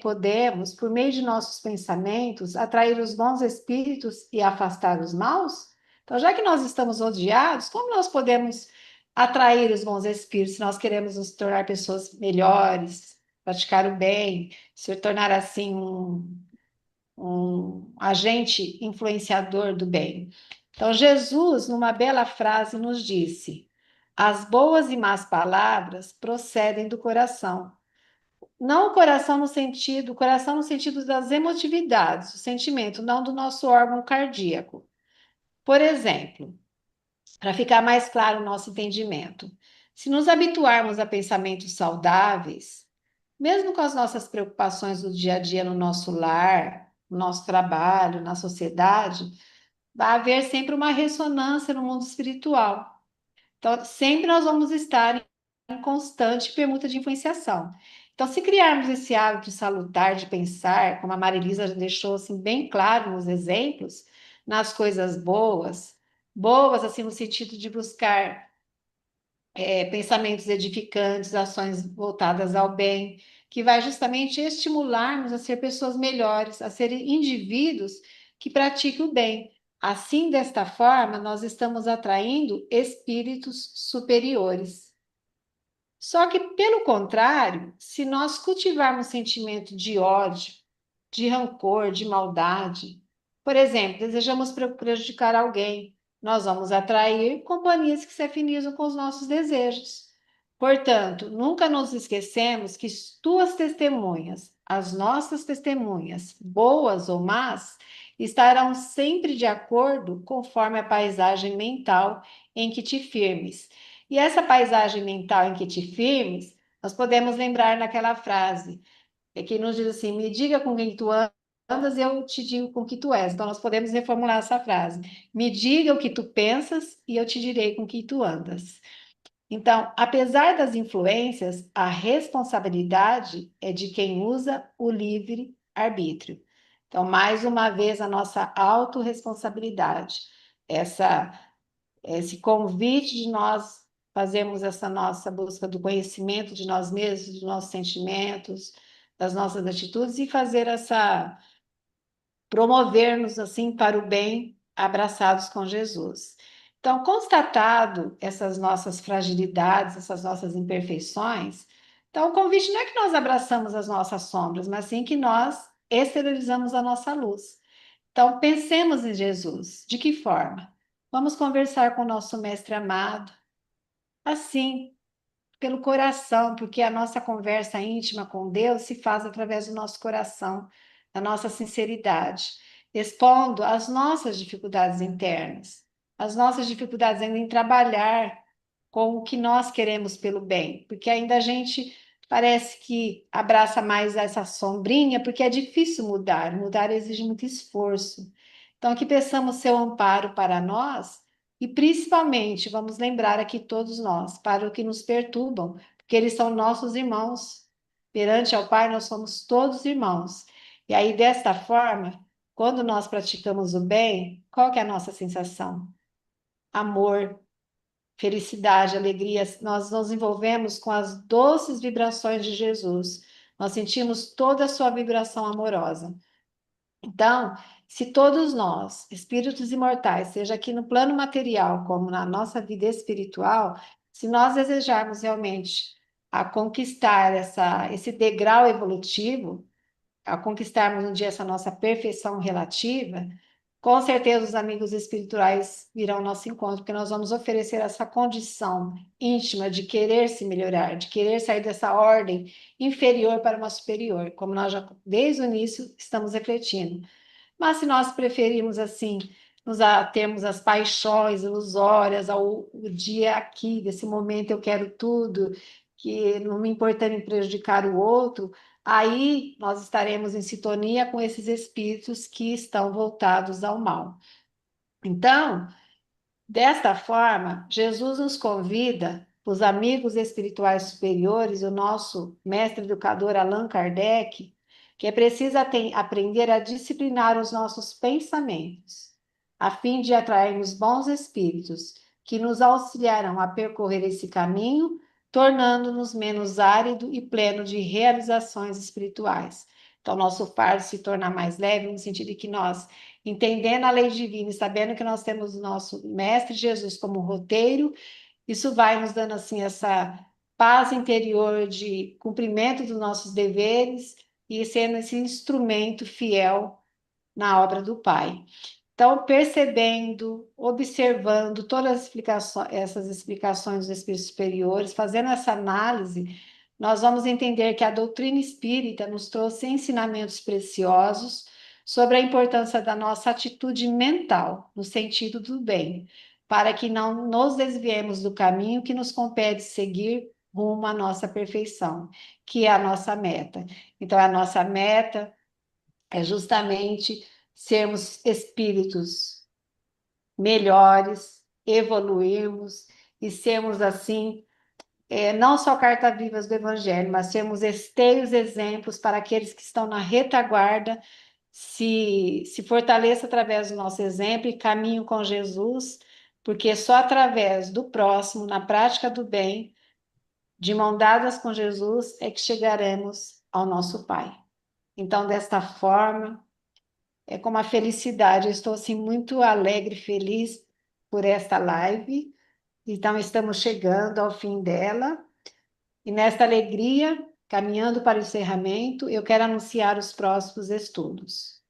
podemos, por meio de nossos pensamentos, atrair os bons espíritos e afastar os maus? Então, já que nós estamos odiados, como nós podemos atrair os bons espíritos se nós queremos nos tornar pessoas melhores, praticar o bem, se tornar assim um agente influenciador do bem? Então, Jesus, numa bela frase, nos disse: as boas e más palavras procedem do coração. Não o coração no sentido das emotividades, o sentimento, não do nosso órgão cardíaco. Por exemplo, para ficar mais claro o nosso entendimento, se nos habituarmos a pensamentos saudáveis, mesmo com as nossas preocupações do dia a dia no nosso lar, no nosso trabalho, na sociedade, vai haver sempre uma ressonância no mundo espiritual. Então, sempre nós vamos estar em constante permuta de influenciação. Então, se criarmos esse hábito salutar de pensar, como a Marilisa já deixou assim, bem claro nos exemplos, nas coisas boas, boas assim no sentido de buscar pensamentos edificantes, ações voltadas ao bem, que vai justamente estimular-nos a ser pessoas melhores, a serem indivíduos que pratiquem o bem. Assim, desta forma, nós estamos atraindo espíritos superiores. Só que, pelo contrário, se nós cultivarmos sentimento de ódio, de rancor, de maldade, por exemplo, desejamos prejudicar alguém, nós vamos atrair companhias que se afinizam com os nossos desejos. Portanto, nunca nos esquecemos que tuas testemunhas, as nossas testemunhas, boas ou más, estarão sempre de acordo conforme a paisagem mental em que te firmes. E essa paisagem mental em que te firmes, nós podemos lembrar naquela frase, que nos diz assim: me diga com quem tu andas e eu te digo com que tu és. Então, nós podemos reformular essa frase: me diga o que tu pensas e eu te direi com que tu andas. Então, apesar das influências, a responsabilidade é de quem usa o livre arbítrio. Então, mais uma vez, a nossa autorresponsabilidade, esse convite de nós fazermos essa nossa busca do conhecimento de nós mesmos, dos nossos sentimentos, das nossas atitudes e fazer promover-nos assim para o bem, abraçados com Jesus. Então, constatado essas nossas fragilidades, essas nossas imperfeições, então o convite não é que nós abraçamos as nossas sombras, mas sim que nós exteriorizamos a nossa luz. Então, pensemos em Jesus. De que forma? Vamos conversar com o nosso mestre amado, assim, pelo coração, porque a nossa conversa íntima com Deus se faz através do nosso coração, da nossa sinceridade, expondo as nossas dificuldades internas, as nossas dificuldades ainda em trabalhar com o que nós queremos pelo bem, porque ainda a gente parece que abraça mais essa sombrinha, porque é difícil mudar, mudar exige muito esforço. Então, que peçamos seu amparo para nós e principalmente vamos lembrar aqui todos nós, para o que nos perturbam, porque eles são nossos irmãos. Perante ao Pai, nós somos todos irmãos. E aí, desta forma, quando nós praticamos o bem, qual que é a nossa sensação? Amor, felicidade, alegria, nós nos envolvemos com as doces vibrações de Jesus. Nós sentimos toda a sua vibração amorosa. Então, se todos nós, espíritos imortais, seja aqui no plano material como na nossa vida espiritual, se nós desejarmos realmente a conquistar esse degrau evolutivo, a conquistarmos um dia essa nossa perfeição relativa, com certeza os amigos espirituais virão ao nosso encontro, porque nós vamos oferecer essa condição íntima de querer se melhorar, de querer sair dessa ordem inferior para uma superior, como nós já desde o início estamos refletindo. Mas se nós preferirmos assim, nos atermos às paixões ilusórias, ao o dia aqui, desse momento eu quero tudo, que não me importa em prejudicar o outro, aí nós estaremos em sintonia com esses espíritos que estão voltados ao mal. Então, desta forma, Jesus nos convida, os amigos espirituais superiores, o nosso mestre educador Allan Kardec, que é preciso aprender a disciplinar os nossos pensamentos, a fim de atrairmos bons espíritos que nos auxiliarão a percorrer esse caminho, tornando-nos menos árido e pleno de realizações espirituais. Então, nosso fardo se torna mais leve, no sentido de que nós, entendendo a lei divina e sabendo que nós temos o nosso Mestre Jesus como roteiro, isso vai nos dando assim essa paz interior de cumprimento dos nossos deveres e sendo esse instrumento fiel na obra do Pai. Então, percebendo, observando todas essas explicações dos espíritos superiores, fazendo essa análise, nós vamos entender que a doutrina espírita nos trouxe ensinamentos preciosos sobre a importância da nossa atitude mental, no sentido do bem, para que não nos desviemos do caminho que nos compete seguir rumo à nossa perfeição, que é a nossa meta. Então, a nossa meta é justamente sermos espíritos melhores, evoluirmos e sermos assim, não só carta-vivas do Evangelho, mas sermos esteios exemplos para aqueles que estão na retaguarda, se fortaleça através do nosso exemplo e caminho com Jesus, porque só através do próximo, na prática do bem, de mão dadas com Jesus, é que chegaremos ao nosso Pai. Então, desta forma, é com uma felicidade. Eu estou assim muito alegre, feliz por esta live. Então estamos chegando ao fim dela e nesta alegria, caminhando para o encerramento, eu quero anunciar os próximos estudos.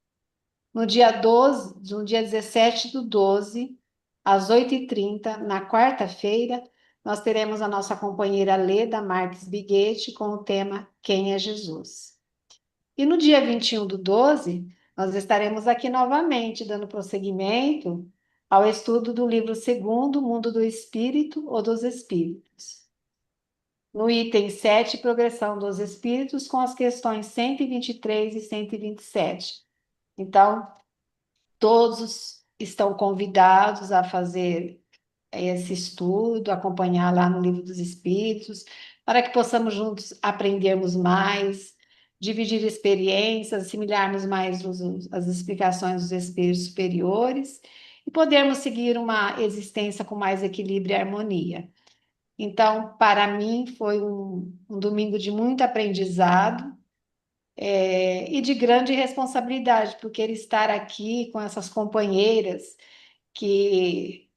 No dia 12, no dia 17/12, às 8h30, na quarta-feira, nós teremos a nossa companheira Leda Marques Biguete com o tema Quem é Jesus? E no dia 21/12, nós estaremos aqui novamente, dando prosseguimento ao estudo do livro segundo, Mundo do Espírito ou dos Espíritos. No item 7, Progressão dos Espíritos, com as questões 123 e 127. Então, todos estão convidados a fazer esse estudo, acompanhar lá no Livro dos Espíritos, para que possamos juntos aprendermos mais, dividir experiências, assimilarmos mais as explicações dos espíritos superiores e podermos seguir uma existência com mais equilíbrio e harmonia. Então, para mim, foi um domingo de muito aprendizado, e de grande responsabilidade, porque ele estar aqui com essas companheiras que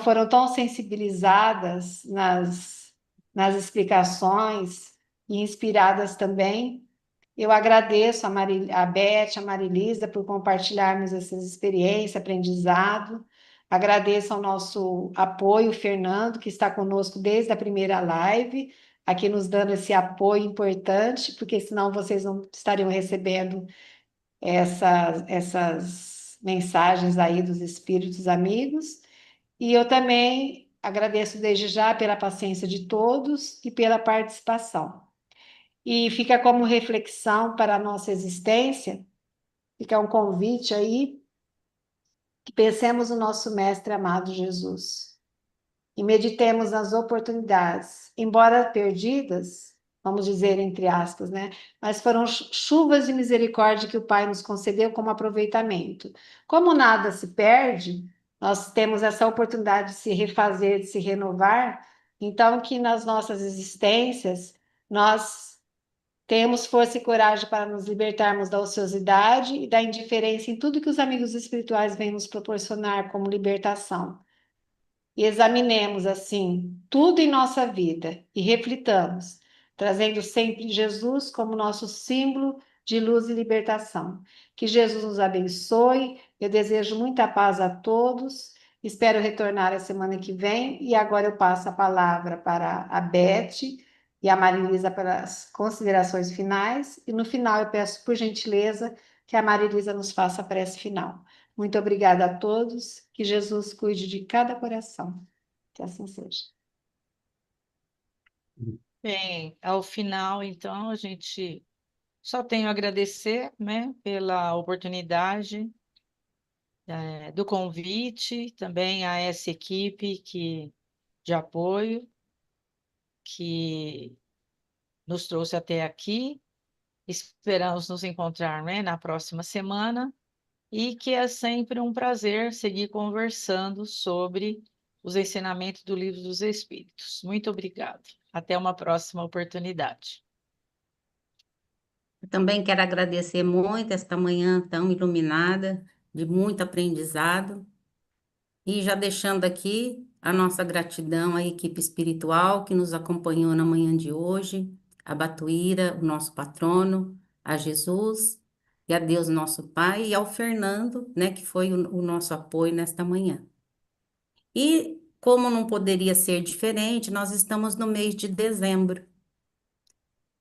foram tão sensibilizadas nas explicações e inspiradas também. Eu agradeço a Beth, a Marilisa, por compartilharmos essas experiências, aprendizado. Agradeço ao nosso apoio, o Fernando, que está conosco desde a primeira live, aqui nos dando esse apoio importante, porque senão vocês não estariam recebendo essas mensagens aí dos espíritos amigos. E eu também agradeço desde já pela paciência de todos e pela participação. E fica como reflexão para a nossa existência, fica um convite aí, que pensemos no nosso Mestre amado Jesus e meditemos nas oportunidades, embora perdidas, vamos dizer entre aspas, né? Mas foram chuvas de misericórdia que o Pai nos concedeu como aproveitamento. Como nada se perde, nós temos essa oportunidade de se refazer, de se renovar, então que nas nossas existências nós tenhamos força e coragem para nos libertarmos da ociosidade e da indiferença em tudo que os amigos espirituais vêm nos proporcionar como libertação e examinemos assim tudo em nossa vida e reflitamos, trazendo sempre Jesus como nosso símbolo de luz e libertação. Que Jesus nos abençoe. Eu desejo muita paz a todos. Espero retornar a semana que vem e agora eu passo a palavra para a Beth e a Marilisa para as considerações finais e no final eu peço por gentileza que a Marilisa nos faça a prece final. Muito obrigada a todos. Que Jesus cuide de cada coração. Que assim seja. Bem, ao final, então, a gente só tenho a agradecer, né, pela oportunidade, do convite, também a essa equipe de apoio que nos trouxe até aqui. Esperamos nos encontrar, né, na próxima semana e que é sempre um prazer seguir conversando sobre os ensinamentos do Livro dos Espíritos. Muito obrigada. Até uma próxima oportunidade. Eu também quero agradecer muito esta manhã tão iluminada, de muito aprendizado, e já deixando aqui a nossa gratidão à equipe espiritual que nos acompanhou na manhã de hoje, a Batuíra, o nosso patrono, a Jesus e a Deus nosso Pai, e ao Fernando, né, que foi o nosso apoio nesta manhã. E como não poderia ser diferente, nós estamos no mês de dezembro.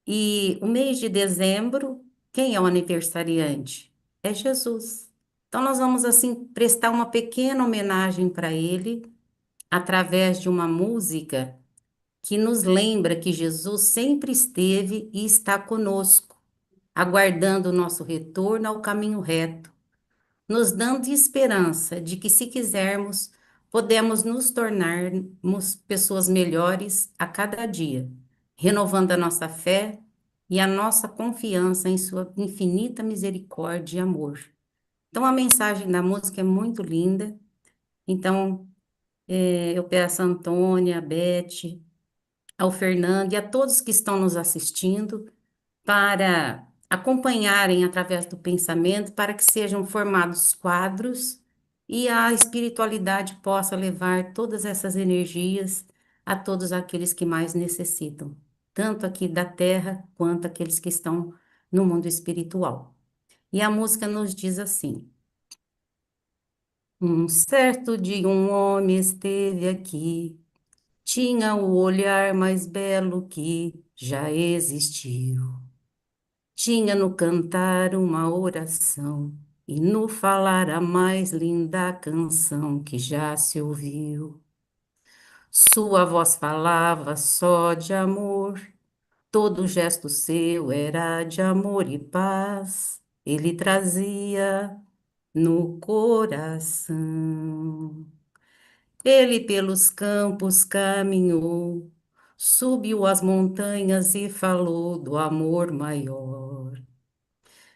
E o mês de dezembro, quem é o aniversariante? É Jesus. Então, nós vamos, assim, prestar uma pequena homenagem para ele, através de uma música que nos lembra que Jesus sempre esteve e está conosco, aguardando o nosso retorno ao caminho reto, nos dando esperança de que, se quisermos, podemos nos tornarmos pessoas melhores a cada dia, renovando a nossa fé e a nossa confiança em sua infinita misericórdia e amor. Então, a mensagem da música é muito linda. Então, eu peço a Antônia, a Beth, ao Fernando e a todos que estão nos assistindo para acompanharem através do pensamento, para que sejam formados quadros e a espiritualidade possa levar todas essas energias a todos aqueles que mais necessitam, tanto aqui da Terra quanto aqueles que estão no mundo espiritual. E a música nos diz assim: um certo dia um homem esteve aqui, tinha o olhar mais belo que já existiu. Tinha no cantar uma oração e no falar a mais linda canção que já se ouviu. Sua voz falava só de amor, todo gesto seu era de amor e paz. Ele trazia no coração. Ele pelos campos caminhou, subiu as montanhas e falou do amor maior.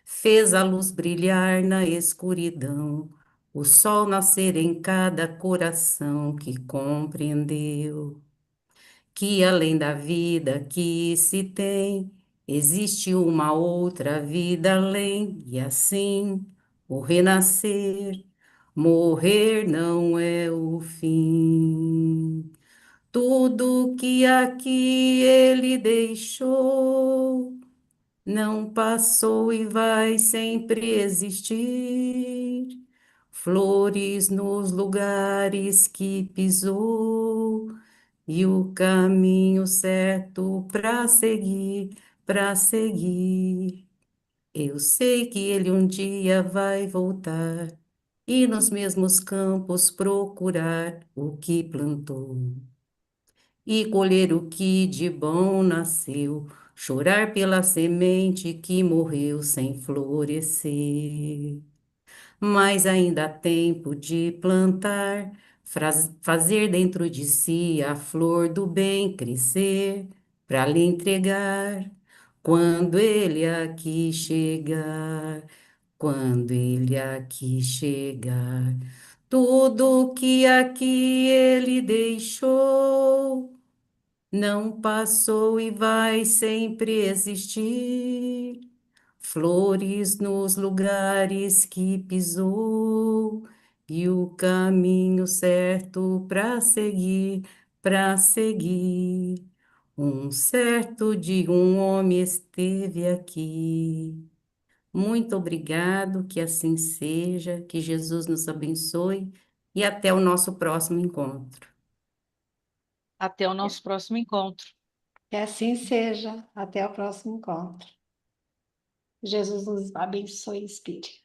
Fez a luz brilhar na escuridão, o sol nascer em cada coração que compreendeu que além da vida que se tem, existe uma outra vida além, e assim o renascer, morrer não é o fim. Tudo que aqui ele deixou não passou e vai sempre existir. flores nos lugares que pisou e o caminho certo para seguir, para seguir. Eu sei que ele um dia vai voltar e nos mesmos campos procurar o que plantou e colher o que de bom nasceu, chorar pela semente que morreu sem florescer. Mas ainda há tempo de plantar, fazer dentro de si a flor do bem crescer, para lhe entregar quando ele aqui chegar, quando ele aqui chegar. Tudo que aqui ele deixou não passou e vai sempre existir. Flores nos lugares que pisou e o caminho certo para seguir, para seguir. Um certo dia um homem esteve aqui. Muito obrigado, que assim seja, que Jesus nos abençoe e até o nosso próximo encontro. Até o nosso próximo encontro. Que assim seja. Até o próximo encontro. Jesus nos abençoe e inspire.